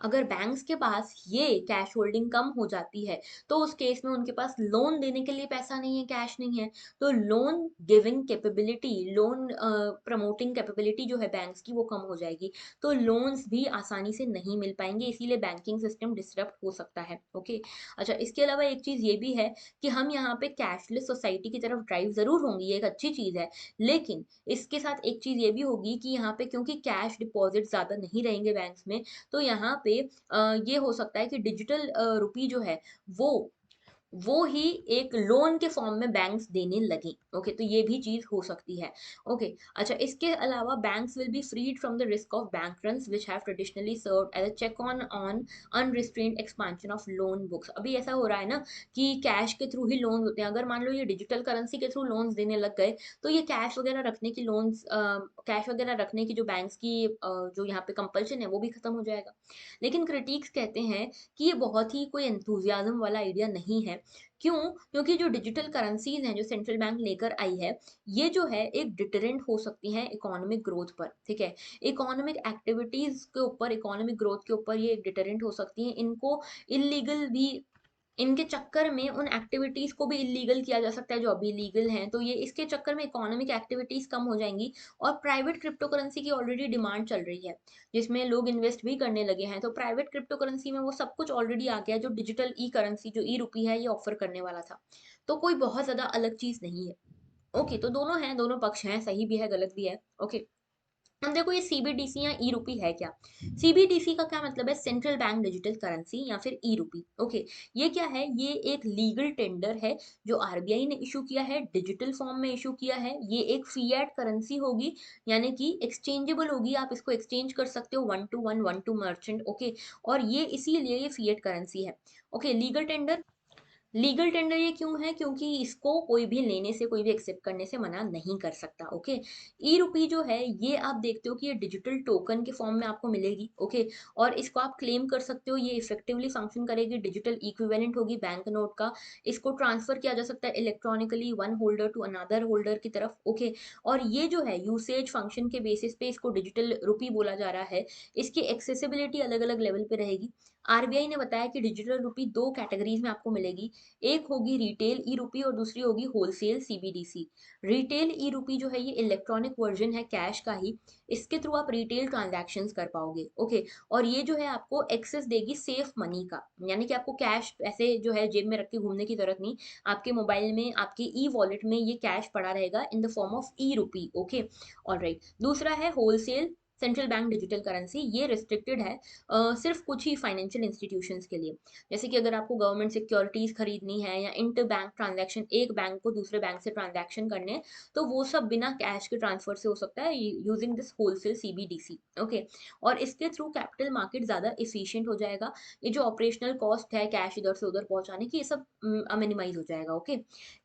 अगर बैंक्स के पास ये कैश होल्डिंग कम हो जाती है, तो उस केस में उनके पास लोन देने के लिए पैसा नहीं है, कैश नहीं है। तो loan giving capability, loan promoting capability जो है बैंक्स की, वो कम हो जाएगी। तो लोन्स भी आसानी से नहीं मिल पाएंगे, इसीलिए बैंकिंग सिस्टम डिसरप्ट हो सकता है। ओके। अच्छा, इसके अलावा एक चीज़ ये भी है कि हम यहाँ पे कैशलेस सोसाइटी की तरफ ड्राइव ज़रूर होंगी, ये एक अच्छी चीज़ है। लेकिन इसके साथ एक चीज़ ये भी होगी कि यहाँ पे क्योंकि कैश डिपॉजिट ज़्यादा नहीं रहेंगे बैंक्स में, तो यहाँ पे ये हो सकता है कि डिजिटल रुपी जो है, वो वो ही एक लोन के फॉर्म में बैंक्स देने लगे। ओके। तो ये भी चीज हो सकती है। ओके। अच्छा, इसके अलावा banks will be freed from the risk of bank runs which have traditionally served as a check on unrestrained expansion of loan books. अभी ऐसा हो रहा है ना कि कैश के थ्रू ही लोन होते हैं, अगर मान लो ये डिजिटल करेंसी के थ्रू लोन्स देने लग गए, तो ये कैश वगैरह रखने की जो बैंक्स की जो यहाँ पे कंपल्शन है वो भी खत्म हो जाएगा। लेकिन क्रिटिक्स कहते हैं कि ये बहुत ही कोई एंथुजियाज्म वाला आइडिया नहीं है। क्यों? क्योंकि जो डिजिटल करेंसीज हैं जो सेंट्रल बैंक लेकर आई है, ये जो है एक डिटरेंट हो सकती हैं इकोनॉमिक ग्रोथ पर। ठीक है। इकोनॉमिक एक्टिविटीज के ऊपर, इकोनॉमिक ग्रोथ के ऊपर ये एक डिटरेंट हो सकती हैं। इनको इलीगल भी, इनके चक्कर में उन एक्टिविटीज को भी इलीगल किया जा सकता है जो अभी लीगल हैं, तो ये इसके चक्कर में इकोनॉमिक एक्टिविटीज कम हो जाएंगी। और प्राइवेट क्रिप्टो करेंसी की ऑलरेडी डिमांड चल रही है, जिसमें लोग इन्वेस्ट भी करने लगे हैं, तो प्राइवेट क्रिप्टो करेंसी में वो सब कुछ ऑलरेडी आ गया जो डिजिटल ई करेंसी, जो ई रुपी है, ये ऑफर करने वाला था। तो कोई बहुत ज्यादा अलग चीज नहीं है। ओके। तो दोनों हैं, दोनों पक्ष हैं, सही भी है, गलत भी है। ओके। अब देखो, ये सीबीडीसी या ई रूपी है क्या? सीबीडीसी का क्या मतलब है? सेंट्रल बैंक डिजिटल करेंसी या फिर ई रूपी। ओके। ये क्या है? ये एक लीगल टेंडर है जो आरबीआई ने इशू किया है, डिजिटल फॉर्म में इशू किया है। ये एक फिएट करेंसी होगी, यानी कि एक्सचेंजेबल होगी, आप इसको एक्सचेंज कर सकते हो one two one, one two merchant. Okay. और ये इसीलिए ये फिएट करेंसी है। ओके। लीगल टेंडर ये क्यों है? क्योंकि इसको कोई भी लेने से, कोई भी एक्सेप्ट करने से मना नहीं कर सकता। ओके। ई रुपी जो है, ये आप देखते हो कि ये डिजिटल टोकन के फॉर्म में आपको मिलेगी। ओके। और इसको आप क्लेम कर सकते हो, ये इफेक्टिवली फंक्शन करेगी, डिजिटल इक्विवेलेंट होगी बैंक नोट का। इसको ट्रांसफर किया जा सकता है electronically one holder to another holder की तरफ। ओके। और ये जो है यूसेज फंक्शन के बेसिस पे इसको डिजिटल रुपी बोला जा रहा है। इसकी एक्सेसिबिलिटी अलग अलग लेवल पे रहेगी। आरबीआई ने बताया कि डिजिटल रुपी दो कैटेगरीज में आपको मिलेगी। एक होगी रिटेल ई रूपी और दूसरी होगी होलसेल सीबीडीसी। रिटेल ई रूपी जो है ये इलेक्ट्रॉनिक वर्जन है कैश का ही। इसके थ्रू आप रिटेल ट्रांजैक्शंस कर पाओगे। ओके। और ये जो है आपको एक्सेस देगी सेफ मनी का, यानी कि आपको कैश ऐसे जो है जेब में रख के घूमने की जरूरत नहीं। आपके मोबाइल में, आपके ई वॉलेट में ये कैश पड़ा रहेगा इन द फॉर्म ऑफ ई रूपी। ओके। ऑलराइट। दूसरा है wholesale central bank digital currency, ये रिस्ट्रिक्टेड है सिर्फ कुछ ही फाइनेंशियल इंस्टीट्यूशंस के लिए। जैसे कि अगर आपको गवर्नमेंट सिक्योरिटीज खरीदनी है या इंटर बैंक ट्रांजैक्शन, एक बैंक को दूसरे बैंक से ट्रांजैक्शन करने हैं, तो वो सब बिना कैश के ट्रांसफर से हो सकता है using this wholesale CBDC. Okay, और इसके थ्रू कैपिटल मार्केट ज़्यादा इफिशियंट हो जाएगा। ये जो ऑपरेशनल कॉस्ट है कैश इधर से उधर पहुंचाने की, ये सब मिनिमाइज हो जाएगा। ओके,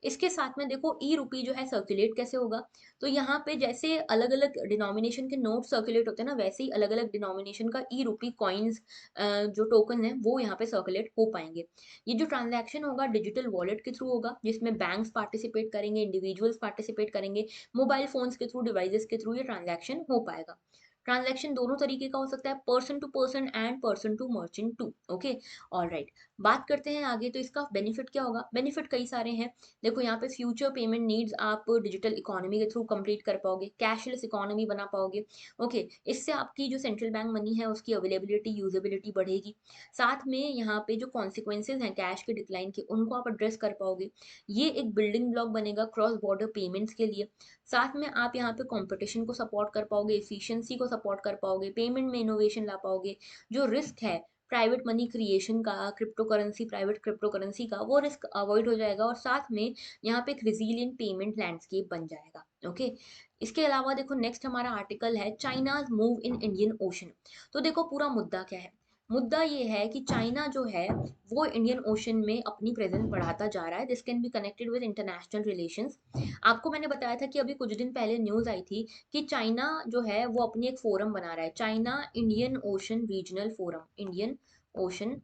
इसके साथ में देखो ई रूपी जो है सर्कुलेट कैसे होगा। तो यहाँ पे जैसे अलग अलग डिनोमिनेशन के नोट सर्कुलेट होते हैं ना, वैसे ही अलग अलग डिनोमिनेशन का ई रूपी कॉइन्स जो टोकन है वो यहाँ पे सर्कुलेट हो पाएंगे। ये जो ट्रांजैक्शन होगा डिजिटल वॉलेट के थ्रू होगा, जिसमें बैंक्स पार्टिसिपेट करेंगे, इंडिविजुअल्स पार्टिसिपेट करेंगे, मोबाइल फोन्स के थ्रू, डिवाइसेस के थ्रू ये ट्रांजैक्शन हो पाएगा। ट्रांजैक्शन दोनों तरीके का हो सकता है, person to person and person to merchant to. Okay, all right, बात करते हैं आगे। तो इसका बेनिफिट क्या होगा? बेनिफिट कई सारे हैं। देखो यहाँ पे फ्यूचर पेमेंट नीड्स आप डिजिटल इकोनॉमी के थ्रू कंप्लीट कर पाओगे, कैशलेस इकोनॉमी बना पाओगे। ओके, इससे आपकी जो सेंट्रल बैंक मनी है उसकी अवेलेबिलिटी, यूजेबिलिटी बढ़ेगी। साथ में यहाँ पे जो कॉन्सिक्वेंसेज हैं कैश के डिक्लाइन के, उनको आप एड्रेस कर पाओगे। ये एक बिल्डिंग ब्लॉक बनेगा क्रॉस बॉर्डर पेमेंट्स के लिए। साथ में आप यहाँ पे कंपटीशन को सपोर्ट कर पाओगे, एफिशिएंसी को सपोर्ट कर पाओगे, पेमेंट में इनोवेशन ला पाओगे। जो रिस्क है प्राइवेट मनी क्रिएशन का, crypto currency, private crypto currency का, वो रिस्क अवॉइड हो जाएगा और साथ में यहाँ पे एक रिजीलियंट पेमेंट लैंडस्केप बन जाएगा। ओके, इसके अलावा देखो नेक्स्ट हमारा आर्टिकल है China's move in Indian ocean. तो देखो पूरा मुद्दा क्या है? मुद्दा ये है कि चाइना जो है वो इंडियन ओशन में अपनी प्रेजेंस बढ़ाता जा रहा है। This can be connected with international relations. आपको मैंने बताया था कि अभी कुछ दिन पहले न्यूज आई थी कि चाइना जो है वो अपनी एक फोरम बना रहा है, China Indian ocean regional forum, Indian ocean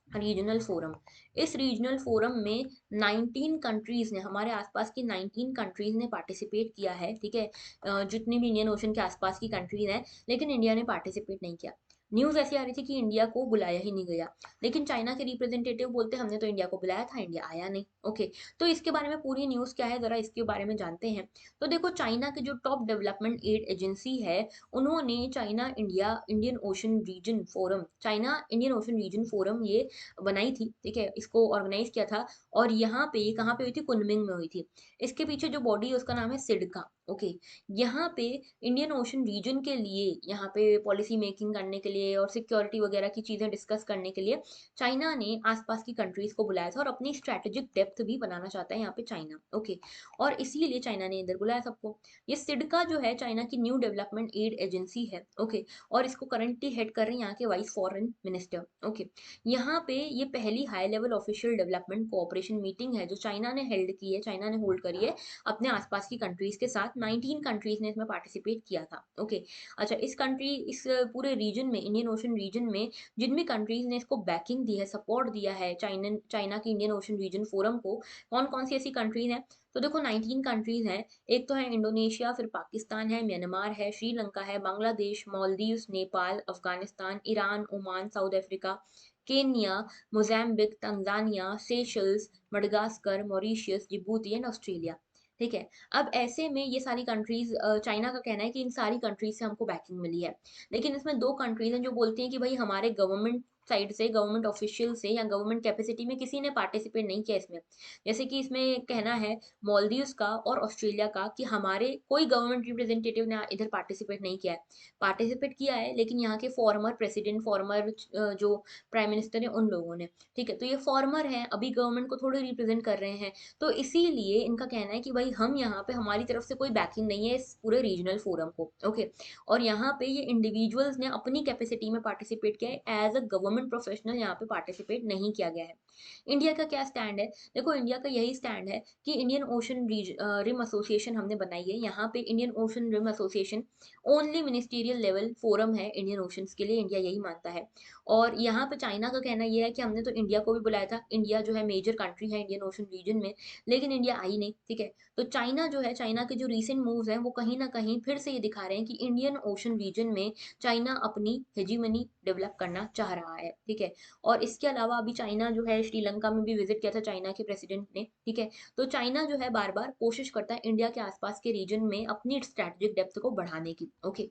regional forum. इस रीजनल फोरम में 19 कंट्रीज ने, हमारे आसपास की 19 कंट्रीज ने पार्टिसिपेट किया है। ठीक है, जितनी भी इंडियन ओशन के आसपास की कंट्रीज हैं, लेकिन इंडिया ने पार्टिसिपेट नहीं किया। न्यूज ऐसी आ रही थी कि इंडिया को बुलाया ही नहीं गया, लेकिन चाइना के रिप्रेजेंटेटिव बोलते हमने तो इंडिया को बुलाया था, इंडिया आया नहीं। ओके, तो इसके बारे में पूरी न्यूज क्या है जरा इसके बारे में जानते हैं। तो देखो चाइना के जो टॉप डेवलपमेंट एड एजेंसी है, उन्होंने China India Indian Ocean Region Forum, China Indian Ocean Region Forum ये बनाई थी। ठीक है, इसको ऑर्गेनाइज किया था और यहाँ पे कहाँ पे हुई थी? कुनमिंग में हुई थी। इसके पीछे जो बॉडी है उसका नाम है सिडका। ओके, यहाँ पे इंडियन ओशन रीजन के लिए, यहाँ पे पॉलिसी मेकिंग करने के लिए और सिक्योरिटी वगैरह की चीजें डिस्कस करने के लिए चाइना ने आसपास की कंट्रीज को बुलाया था और अपनी स्ट्रेटेजिक डेप्थ भी बनाना चाहता है यहाँ पे चाइना। ओके, और इसीलिए चाइना ने इधर बुलाया सबको। ये सिडका जो है चाइना की न्यू डेवलपमेंट एड एजेंसी है। ओके, और इसको करंटली हेड कर रहे हैं यहाँ के वाइस फॉरेन मिनिस्टर। ओके, यहाँ पे ये पहली high level official development cooperation meeting है जो चाइना ने हेल्ड की है, चाइना ने होल्ड करी है अपने आसपास की कंट्रीज के साथ। 19 कंट्रीज ने इसमें पार्टिसिपेट किया था। ओके, अच्छा, इस पूरे रीजन में, इंडियन ओशन रीजन में जिन भी कंट्रीज ने इसको बैकिंग दी है, सपोर्ट दिया है चाइना की इंडियन ओशन रीजन फोरम को, कौन कौन सी ऐसी कंट्रीज हैं? तो देखो 19 कंट्रीज हैं। एक तो है इंडोनेशिया, फिर पाकिस्तान है, म्यांमार है, श्रीलंका है, Bangladesh, Maldives, Nepal, Afghanistan, Iran, Oman, south Africa, Kenya, Mozambique, Tanzania, Seychelles, Madagascar, Mauritius, Djibouti and Australia. ठीक है, अब ऐसे में ये सारी कंट्रीज, चाइना का कहना है कि इन सारी कंट्रीज से हमको बैकिंग मिली है, लेकिन इसमें दो कंट्रीज हैं जो बोलती हैं कि भाई हमारे गवर्नमेंट साइड से, गवर्नमेंट ऑफिशियल से या गवर्नमेंट कैपेसिटी में किसी ने पार्टिसिपेट नहीं किया इसमें। जैसे कि इसमें कहना है मालदीव्स का और ऑस्ट्रेलिया का कि हमारे कोई गवर्नमेंट रिप्रेजेंटेटिव ने इधर पार्टिसिपेट नहीं किया है। पार्टिसिपेट किया है लेकिन यहाँ के फॉर्मर प्रेसिडेंट, फॉर्मर जो प्राइम मिनिस्टर है उन लोगों ने। ठीक है, तो ये फॉर्मर हैं, अभी गवर्नमेंट को थोड़े रिप्रेजेंट कर रहे हैं, तो इसीलिए इनका कहना है कि भाई हम यहाँ पे, हमारी तरफ से कोई बैकिंग नहीं है इस पूरे रीजनल फोरम को। ओके, और यहाँ पे ये इंडिविजुअल्स ने अपनी कैपेसिटी में पार्टिसिपेट किया है, एज अ गवर्नमेंट प्रोफेशनल यहाँ पे पार्टिसिपेट नहीं किया गया है। इंडिया का क्या स्टैंड है? देखो इंडिया का यही स्टैंड है कि इंडियन ओशन रिम एसोसिएशन हमने बनाई है। यहाँ पे Indian Ocean Rim Association only ministerial level forum है इंडियन ओशंस के लिए, इंडिया यही मानता है। और यहाँ पे चाइना का कहना ये है कि हमने तो इंडिया को भी बुलाया था, इंडिया जो है मेजर कंट्री है इंडियन ओशन रीजन में, लेकिन इंडिया आई नहीं। ठीक है, तो चाइना जो है, चाइना के जो रीसेंट मूव्स हैं वो कहीं ना कहीं फिर से ये दिखा रहे हैं कि इंडियन ओशन रीजन में चाइना अपनी हेजीमनी डेवलप करना चाह रहा है। ठीक है, और इसके अलावा अभी चाइना जो है श्रीलंका में भी विजिट किया था चाइना के प्रेसिडेंट ने। ठीक है, तो चाइना जो है बार बार कोशिश करता है इंडिया के आसपास के रीजन में अपनी स्ट्रैटेजिक डेप्थ को बढ़ाने की। ओके,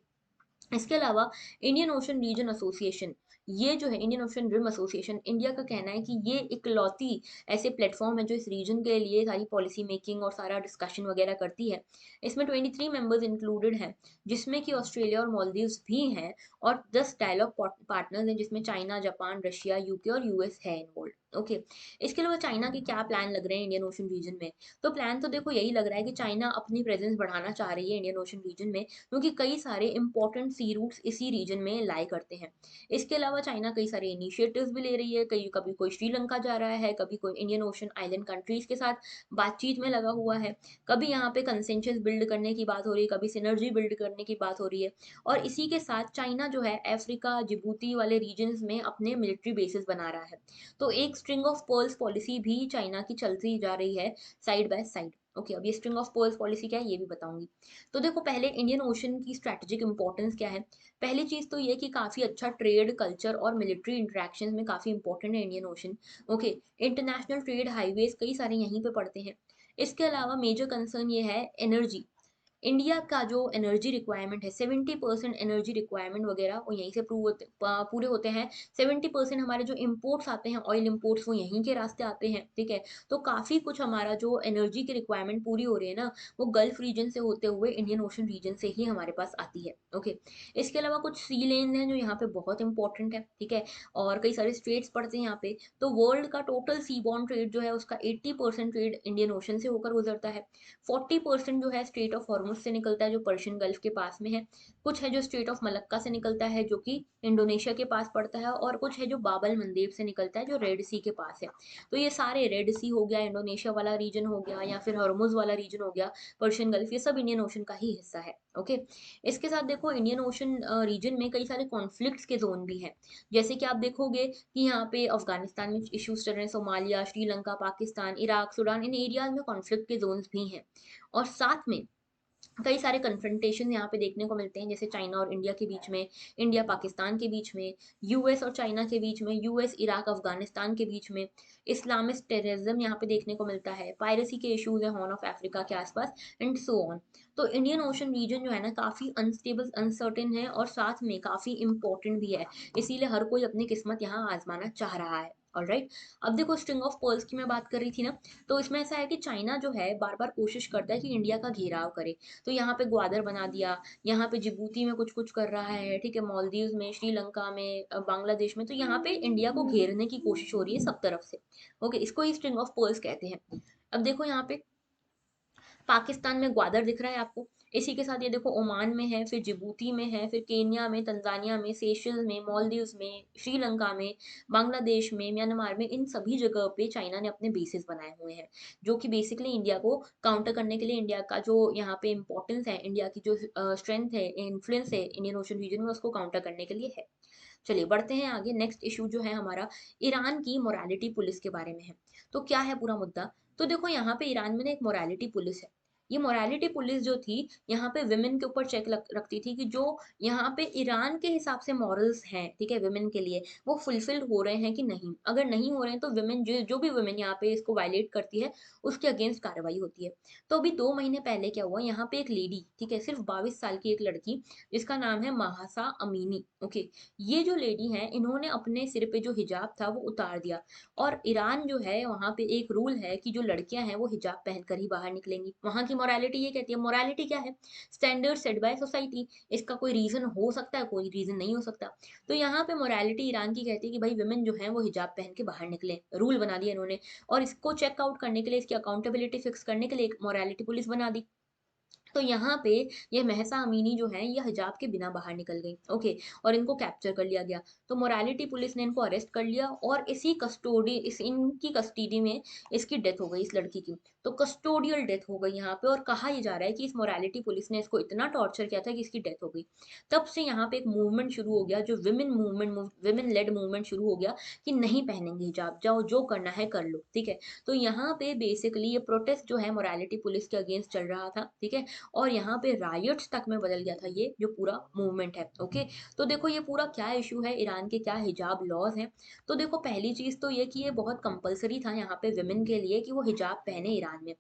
इसके अलावा इंडियन ओशन रीजन एसोसिएशन, ये जो है Indian Ocean Rim Association, India का कहना है कि ये इकलौती ऐसे प्लेटफॉर्म है जो इस रीजन के लिए सारी पॉलिसी मेकिंग और सारा डिस्कशन वगैरह करती है। इसमें 23 मेंबर्स इंक्लूडेड हैं, जिसमें कि ऑस्ट्रेलिया और मालदीव्स भी हैं, और 10 डायलॉग पार्टनर्स हैं, जिसमें चाइना, जापान, रशिया, यूके और यूएस है इन्वॉल्व। ओके। इसके अलावा चाइना के क्या प्लान लग रहे हैं इंडियन ओशन रीजन में? तो प्लान तो देखो यही लग रहा है कि चाइना अपनी प्रेजेंस बढ़ाना चाह रही है इंडियन ओशन रीजन में, क्योंकि कई सारे इंपॉर्टेंट सी रूट्स इसी रीजन में लाई करते हैं। इसके अलावा चाइना कई सारे इनिशिएटिव्स भी ले रही है, कई कभी कोई श्रीलंका जा रहा है, कभी कोई इंडियन ओशन आइलैंड कंट्रीज के साथ बातचीत में लगा हुआ है, कभी यहाँ पे कंसेंसस बिल्ड करने की बात हो रही है, कभी सिनर्जी बिल्ड करने की बात हो रही है। और इसी के साथ चाइना जो है अफ्रीका, जिबूती वाले रीजन्स में अपने मिलिट्री बेसिस बना रहा है। तो एक स्ट्रिंग ऑफ पर्ल्स पॉलिसी भी चाइना की चलती जा रही है, साइड बाय साइड। ओके, अब ये स्ट्रिंग ऑफ पर्ल्स पॉलिसी क्या है ये भी बताऊंगी। तो देखो पहले इंडियन ओशन की स्ट्रैटेजिक इंपॉर्टेंस क्या है। पहली चीज तो ये कि काफी अच्छा ट्रेड, कल्चर और मिलिट्री इंटरेक्शन में काफी इंपॉर्टेंट है Indian ocean. Okay. International trade highways कई सारे यहीं पे पड़ते हैं। इसके अलावा मेजर कंसर्न ये है एनर्जी। इंडिया का जो एनर्जी रिक्वायरमेंट है, 70% एनर्जी रिक्वायरमेंट वगैरह वो यहीं से पूरे होते हैं। 70% हमारे जो इम्पोर्ट्स आते हैं, ऑयल इम्पोर्ट्स, वो यहीं के रास्ते आते हैं, ठीक है। तो काफ़ी कुछ हमारा जो एनर्जी की रिक्वायरमेंट पूरी हो रही है ना, वो गल्फ रीजन से होते हुए इंडियन ओशन रीजन से ही हमारे पास आती है। ओके। इसके अलावा कुछ सी लेन हैं जो यहाँ पे बहुत इंपॉर्टेंट है, ठीक है। और कई सारे स्ट्रेट्स पड़ते हैं यहाँ पे। तो वर्ल्ड का टोटल सी बॉर्न ट्रेड जो है उसका 80% ट्रेड इंडियन ओशन से होकर गुजरता है। 40% जो है स्ट्रेट ऑफ हॉर्मुज से निकलता है, जो पर्शियन गल्फ के पास में है। कुछ है जो स्ट्रेट ऑफ मलक्का से निकलता है, जो कि इंडोनेशिया के पास पड़ता है। और कुछ है जो बाबल मंदेब से निकलता है, जो रेड सी के पास है। तो ये सारे रेड सी हो गया, इंडोनेशिया वाला रीजन हो गया, या फिर हॉर्मुज वाला रीजन हो गया, पर्शियन गल्फ, ये सब इंडियन ओशन का ही हिस्सा है। ओके। इसके साथ देखो इंडियन ओशन रीजन में कई सारे कॉन्फ्लिक्ट्स के जोन भी हैं। जैसे कि आप देखोगे कि यहाँ पे अफगानिस्तान में इश्यूज चल रहे हैं, Somalia, Sri Lanka, Pakistan, Iraq, Sudan, इन एरियाज में कॉन्फ्लिक्ट के जोन्स भी हैं। और साथ में कई सारे कन्फ्रंटेशन यहाँ पे देखने को मिलते हैं, जैसे चाइना और इंडिया के बीच में, इंडिया पाकिस्तान के बीच में, यूएस और चाइना के बीच में, यूएस इराक अफगानिस्तान के बीच में। इस्लामिस्ट टेररिज्म यहाँ पे देखने को मिलता है, पायरेसी के इश्यूज है हॉर्न ऑफ अफ्रीका के आसपास, एंड सो ऑन। तो इंडियन ओशन रीजन जो है ना काफी अनस्टेबल, अनसर्टेन है, और साथ में काफी इंपॉर्टेंट भी है। इसीलिए हर कोई अपनी किस्मत यहाँ आजमाना चाह रहा है। ऑलराइट। अब देखो स्ट्रिंग ऑफ पर्ल्स की मैं बात कर रही थी ना, तो इसमें ऐसा है कि चाइना जो है बार बार कोशिश करता है कि इंडिया का घेराव करे। तो यहाँ पे ग्वादर बना दिया, यहाँ पे जिबूती में कुछ कुछ कर रहा है, ठीक है, मालदीव्स में, श्रीलंका में, बांग्लादेश में। तो यहाँ पे इंडिया को घेरने की कोशिश हो रही है सब तरफ से। ओके, इसको ही स्ट्रिंग ऑफ पर्ल्स कहते हैं। अब देखो यहाँ पे पाकिस्तान में ग्वादर दिख रहा है आपको। इसी के साथ ये देखो ओमान में है, फिर जिबूती में है, फिर केन्या में, तंजानिया में, सेशल्स में, मालदीव्स में, श्रीलंका में, बांग्लादेश में, म्यांमार में, इन सभी जगह पे चाइना ने अपने बेसिस बनाए हुए हैं, जो कि बेसिकली इंडिया को काउंटर करने के लिए, इंडिया का जो यहाँ पे इंपॉर्टेंस है, इंडिया की जो स्ट्रेंथ है, इन्फ्लुएंस है इंडियन ओशन रीजन में, उसको काउंटर करने के लिए है। चलिए बढ़ते हैं आगे। नेक्स्ट इशू जो है हमारा ईरान की मोरालिटी पुलिस के बारे में है। तो क्या है पूरा मुद्दा। तो देखो यहाँ पे ईरान में ना एक मोरालिटी पुलिस है। ये मोरालिटी पुलिस जो थी, यहाँ पे विमेन के ऊपर चेक रखती थी कि जो यहाँ पे ईरान के हिसाब से मॉरल्स हैं, ठीक है, विमेन के लिए, वो फुलफिल्ड हो रहे हैं कि नहीं। अगर नहीं हो रहे हैं तो विमेन जो भी विमेन यहाँ पे इसको वायलेट करती है, उसके अगेंस्ट कार्रवाई होती है। तो अभी 2 महीने पहले क्या हुआ, यहाँ पे एक लेडी, ठीक है, सिर्फ 22 साल की एक लड़की, जिसका नाम है महासा अमीनी। ओके। ये जो लेडी हैं, इन्होंने अपने सिर पे जो हिजाब था वो उतार दिया। और ईरान जो है, वहाँ पे एक रूल है कि जो लड़कियां हैं वो हिजाब पहनकर ही बाहर निकलेंगी। वहाँ की मोरालिटी ये कहती है। मोरालिटी क्या है? Standard set by society. इसका कोई रीजन हो सकता है, कोई रीजन नहीं हो सकता। तो यहाँ पे मोरालिटी ईरान की कहती है कि भाई विमेन जो है वो हिजाब पहन के बाहर निकले, रूल बना दिया इन्होंने। और इसको चेकआउट करने के लिए, इसकी अकाउंटेबिलिटी फिक्स करने के लिए एक मोरालिटी पुलिस बना दी। तो यहाँ पे ये महसा अमीनी जो है, ये हिजाब के बिना बाहर निकल गई। ओके। और इनको कैप्चर कर लिया गया। तो मोरालिटी पुलिस ने इनको अरेस्ट कर लिया, और इनकी कस्टडी में इसकी डेथ हो गई, इस लड़की की। तो कस्टोडियल डेथ हो गई यहाँ पे। और कहा यह जा रहा है कि इस मोरालिटी पुलिस ने इसको इतना टॉर्चर किया था कि इसकी डेथ हो गई। तब से यहाँ पे एक मूवमेंट शुरू हो गया, जो विमेन लेड मूवमेंट शुरू हो गया, कि नहीं पहनेंगे हिजाब, जाओ जो करना है कर लो, ठीक है। तो यहाँ पे बेसिकली ये प्रोटेस्ट जो है मोरालिटी पुलिस के अगेंस्ट चल रहा था, ठीक है। और यहाँ पे रायट्स तक में बदल गया था ये जो पूरा मूवमेंट है। ओके, तो देखो ये पूरा क्या इशू है, ईरान के क्या हिजाब लॉज हैं। तो देखो पहली चीज़ तो ये कि ये बहुत कंपलसरी था यहाँ पे विमेन के लिए कि वो हिजाब पहने ईरान में।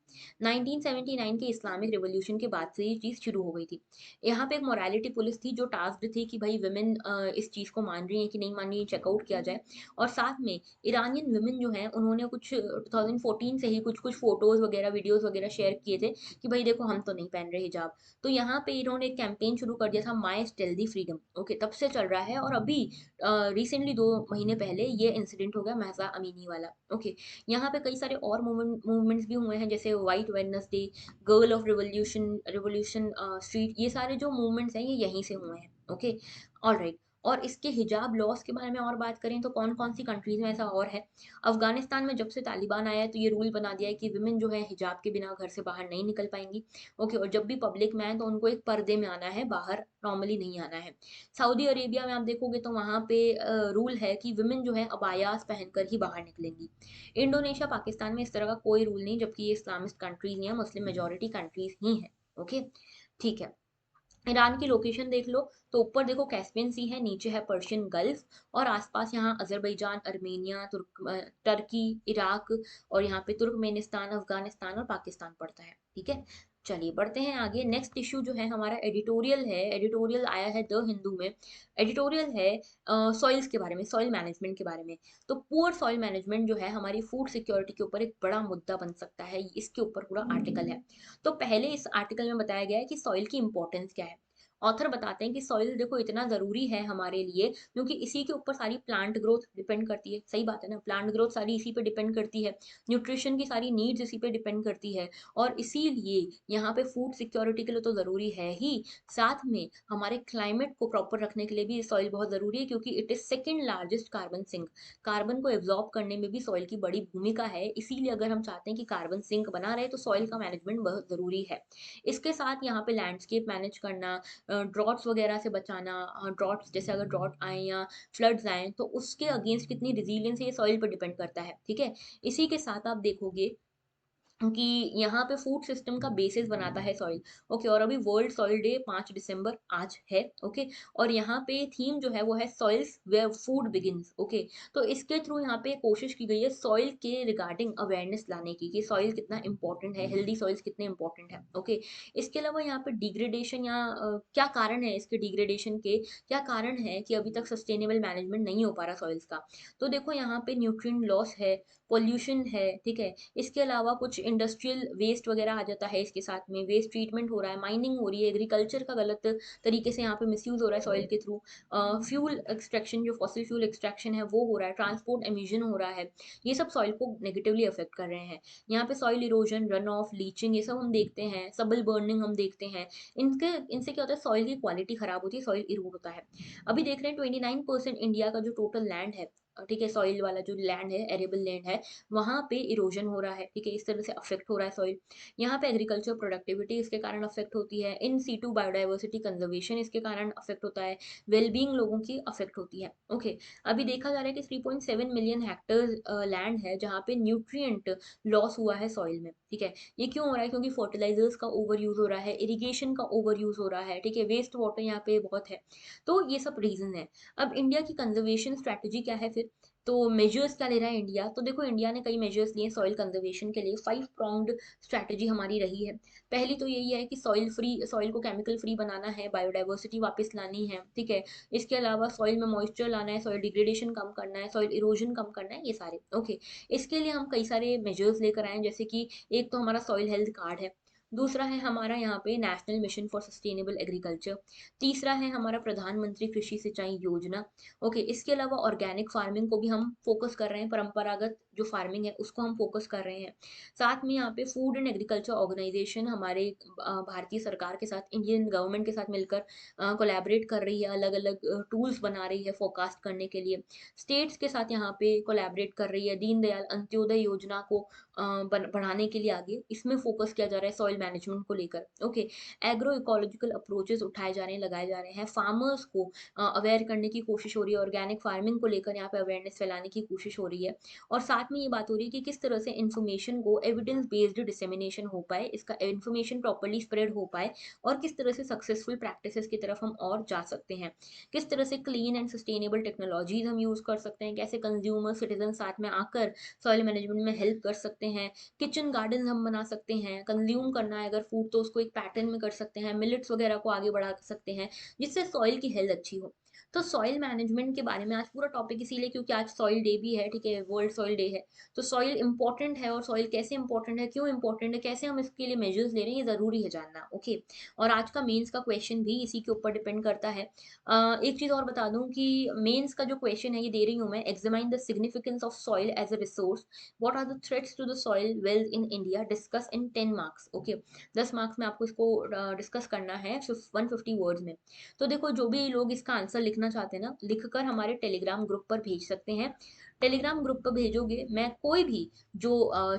1979 के इस्लामिक रिवॉल्यूशन के बाद से ये चीज़ शुरू हो गई थी। यहाँ पे एक मोरालिटी पुलिस थी जो टास्क्ड थी कि भाई विमेन इस चीज़ को मान रही है कि नहीं मान रही है, चेकआउट किया जाए। और साथ में ईरानियन विमेन जो हैं उन्होंने कुछ 2014 से ही कुछ कुछ फोटोज वगैरह वीडियोस वगैरह शेयर किए थे कि भाई देखो हम तो नहीं पहन रहे हिजाब। तो यहाँ पे इन्होंने एक कैंपेन शुरू कर दिया था, माई स्टेल्दी फ्रीडम। ओके, तब से चल रहा है और अभी रिसेंटली 2 महीने पहले ये इंसिडेंट हो गया महसा अमीनी वाला। ओके, यहाँ पे कई सारे और मूवमेंट्स भी हुए हैं जैसे white Wednesday, girl of revolution revolution street, ये सारे जो मूवमेंट्स हैं ये यहीं से हुए हैं। Okay, alright. और इसके हिजाब लॉस के बारे में और बात करें तो कौन कौन सी कंट्रीज में ऐसा और है। अफगानिस्तान में जब से तालिबान आया है तो ये रूल बना दिया है कि विमेन जो है हिजाब के बिना घर से बाहर नहीं निकल पाएंगी। ओके, और जब भी पब्लिक में आए तो उनको एक पर्दे में आना है, बाहर नॉर्मली नहीं आना है। सऊदी अरेबिया में आप देखोगे तो वहाँ पे रूल है कि विमेन जो है अबायास पहनकर ही बाहर निकलेंगी। इंडोनेशिया पाकिस्तान में इस तरह का कोई रूल नहीं, जबकि ये इस्लामिस्ट कंट्रीज नहीं है, मुस्लिम मेजोरिटी कंट्रीज ही हैं। ओके, ठीक है। ईरान की लोकेशन देख लो तो ऊपर देखो कैस्पियन सी है, नीचे है पर्शियन गल्फ, और आसपास यहाँ अजरबैजान, अर्मेनिया, टर्की, इराक, और यहाँ पे तुर्कमेनिस्तान, अफगानिस्तान और पाकिस्तान पड़ता है। ठीक है, चलिए बढ़ते हैं आगे। नेक्स्ट इशू जो है हमारा एडिटोरियल है, एडिटोरियल आया है द हिंदू में। एडिटोरियल है सॉइल्स के बारे में, सॉइल मैनेजमेंट के बारे में। तो पुअर सॉइल मैनेजमेंट जो है हमारी फूड सिक्योरिटी के ऊपर एक बड़ा मुद्दा बन सकता है, इसके ऊपर पूरा आर्टिकल है। तो पहले इस आर्टिकल में बताया गया है कि सॉइल की इंपॉर्टेंस क्या है। ऑथर बताते हैं कि सॉइल देखो इतना ज़रूरी है हमारे लिए क्योंकि इसी के ऊपर सारी प्लांट ग्रोथ डिपेंड करती है। सही बात है ना, प्लांट ग्रोथ सारी इसी पे डिपेंड करती है, न्यूट्रिशन की सारी नीड्स इसी पे डिपेंड करती है। और इसीलिए यहाँ पे फूड सिक्योरिटी के लिए तो ज़रूरी है ही, साथ में हमारे क्लाइमेट को प्रॉपर रखने के लिए भी सॉइल बहुत ज़रूरी है क्योंकि it is second largest carbon sink. Carbon को एब्जॉर्ब करने में भी सॉइल की बड़ी भूमिका है, इसीलिए अगर हम चाहते हैं कि कार्बन सिंक बना रहे तो सॉइल का मैनेजमेंट बहुत ज़रूरी है। इसके साथ यहाँ पे लैंडस्केप मैनेज करना, ड्रॉट्स वगैरह से बचाना, ड्रॉट्स जैसे अगर ड्रॉट आए या फ्लड्स आए तो उसके अगेंस्ट कितनी रिजीलियंस ये सॉइल पर डिपेंड करता है। ठीक है, इसी के साथ आप देखोगे कि यहाँ पे फूड सिस्टम का बेसिस बनाता है सॉइल। ओके, और अभी वर्ल्ड सॉइल डे 5 दिसंबर आज है। ओके, और यहाँ पे थीम जो है वो है soils where food begins. Okay, तो इसके थ्रू यहाँ पे कोशिश की गई है सॉइल के रिगार्डिंग अवेयरनेस लाने की कि सॉइल कितना इंपॉर्टेंट है, हेल्दी सॉइल्स कितने इंपॉर्टेंट है। ओके, इसके अलावा यहाँ पे डिग्रेडेशन या क्या कारण है इसके डिग्रेडेशन के, क्या कारण है कि अभी तक सस्टेनेबल मैनेजमेंट नहीं हो पा रहा सॉइल्स का। तो देखो यहाँ पे न्यूट्रिएंट लॉस है, पोल्यूशन है। ठीक है, इसके अलावा कुछ इंडस्ट्रियल वेस्ट वगैरह आ जाता है, इसके साथ में वेस्ट ट्रीटमेंट हो रहा है, माइनिंग हो रही है, एग्रीकल्चर का गलत तरीके से यहाँ पे मिसयूज हो रहा है सॉइल के थ्रू, फ्यूल एक्सट्रैक्शन जो फॉसिल फ्यूल एक्सट्रैक्शन है वो हो रहा है, ट्रांसपोर्ट एमिशन हो रहा है, ये सब सॉइल को नेगेटिवली अफेक्ट कर रहे हैं। यहाँ पे soil erosion, run of, leaching, ये सब हम देखते हैं, सबल बर्निंग हम देखते हैं। इनसे क्या होता है, सॉइल की क्वालिटी खराब होती है, सॉइल इरोड होता है। अभी देख रहे हैं 29% इंडिया का जो टोटल लैंड है, ठीक है, सॉइल वाला जो लैंड है, एरेबल लैंड है, वहाँ पे इरोजन हो रहा है। ठीक है, इस तरह से अफेक्ट हो रहा है सॉइल। यहाँ पे एग्रीकल्चर प्रोडक्टिविटी इसके कारण अफेक्ट होती है, इन सीटू बायोडाइवर्सिटी कंजर्वेशन इसके कारण अफेक्ट होता है, वेलबींग लोगों की अफेक्ट होती है। ओके, अभी देखा जा रहा है कि 3.7 मिलियन हेक्टर लैंड है जहाँ पे न्यूट्रिएंट लॉस हुआ है सॉइल में। ठीक है, ये क्यों हो रहा है, क्योंकि फर्टिलाइजर्स का ओवर यूज हो रहा है, इरिगेशन का ओवर यूज हो रहा है। ठीक है, वेस्ट वाटर यहाँ पे बहुत है। तो ये सब रीजन है। अब इंडिया की कंजर्वेशन स्ट्रैटेजी क्या है फिर, तो मेजर्स क्या ले रहा है इंडिया, तो देखो इंडिया ने कई मेजर्स लिए सॉइल कंजर्वेशन के लिए। 5 pronged स्ट्रैटेजी हमारी रही है। पहली तो यही है कि सॉइल को केमिकल फ्री बनाना है, बायोडाइवर्सिटी वापस लानी है। ठीक है, इसके अलावा सॉइल में मॉइस्चर लाना है, सॉइल डिग्रेडेशन कम करना है, सॉइल इरोजन कम करना है, ये सारे। ओके, इसके लिए हम कई सारे मेजर्स लेकर आए हैं, जैसे कि एक तो हमारा सॉइल हेल्थ कार्ड है, दूसरा है हमारा यहाँ पे national mission for sustainable agriculture, तीसरा है हमारा प्रधानमंत्री कृषि सिंचाई योजना। ओके, इसके अलावा ऑर्गेनिक फार्मिंग को भी हम फोकस कर रहे हैं, परंपरागत जो फार्मिंग है उसको हम फोकस कर रहे हैं। साथ में यहाँ पे फूड एंड एग्रीकल्चर ऑर्गेनाइजेशन हमारे भारतीय सरकार के साथ, इंडियन गवर्नमेंट के साथ मिलकर कोलैबोरेट कर रही है, अलग अलग टूल्स बना रही है फोरकास्ट करने के लिए। स्टेट्स के साथ यहाँ पे कोलैबोरेट कर रही है, दीनदयाल अंत्योदय योजना को बढ़ाने के लिए आगे इसमें फोकस किया जा रहा है, सॉइल मैनेजमेंट को लेकर। ओके, एग्रो इकोलॉजिकल अप्रोचेस उठाए जा रहे हैं, लगाए जा रहे हैं, फार्मर्स को अवेयर करने की कोशिश हो रही है, ऑर्गेनिक फार्मिंग को लेकर यहाँ पे अवेयरनेस फैलाने की कोशिश हो रही है। और साथ में ये बात हो रही है कि किस तरह से इन्फॉर्मेशन को एविडेंस बेस्ड डिसेमिनेशन हो पाए, इसका इन्फॉर्मेशन प्रॉपर्ली स्प्रेड हो पाए, और किस तरह से सक्सेसफुल प्रैक्टिसेस की तरफ हम और जा सकते हैं, किस तरह से क्लीन एंड सस्टेनेबल टेक्नोलॉजीज हम यूज़ कर सकते हैं, कैसे कंज्यूमर सिटीजन साथ में आकर सॉइल मैनेजमेंट में हेल्प कर सकते हैं, किचन गार्डन हम बना सकते हैं, कंज्यूम करना है अगर फूड तो उसको एक पैटर्न में कर सकते हैं, मिलेट्स वगैरह को आगे बढ़ा सकते हैं, जिससे सॉइल की हेल्थ अच्छी हो। तो सॉइल मैनेजमेंट के बारे में आज पूरा टॉपिक इसीलिए क्योंकि आज सॉइल डे भी है, ठीक है, वर्ल्ड सॉइल डे है। तो सॉइल इंपॉर्टेंट है, और सॉइल कैसे इंपॉर्टेंट है, क्यों इंपॉर्टेंट है, कैसे हम इसके लिए मेजर्स ले रहे हैं, ये ज़रूरी है जानना। ओके, और आज का मेंस का क्वेश्चन भी इसी के ऊपर डिपेंड करता है। एक चीज़ और बता दूं कि मेंस का जो क्वेश्चन है ये दे रही हूँ मैं, examine the significance of soil as a resource, what are the threats to the soil wealth in India, discuss in 10 marks. Okay, 10 marks में आपको इसको डिस्कस करना है 150 वर्ड्स में। तो देखो, जो भी लोग इसका आंसर लिखना चाहते हैं ना, लिखकर हमारे टेलीग्राम ग्रुप पर भेज सकते हैं। टेलीग्राम ग्रुप पर भेजोगे, मैं कोई भी जो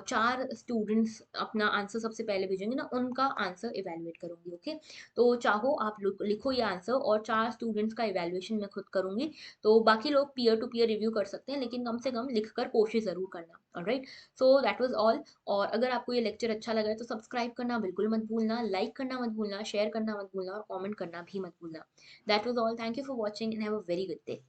4 स्टूडेंट्स अपना आंसर सबसे पहले भेजेंगे ना, उनका आंसर इवेलुएट करूंगी। ओके, तो चाहो आप लिखो ये आंसर, और 4 स्टूडेंट्स का इवेलुएशन मैं खुद करूंगी। तो बाकी लोग पीयर टू पीयर रिव्यू कर सकते हैं, लेकिन कम से कम लिखकर कोशिश जरूर करना। Alright, so that was all. और अगर आपको ये लेक्चर अच्छा लगा है तो सब्सक्राइब करना बिल्कुल मत भूलना, लाइक करना मत भूलना, शेयर करना मत भूलना, और कमेंट करना भी मत भूलना। That was all, thank you for watching and have a very good day.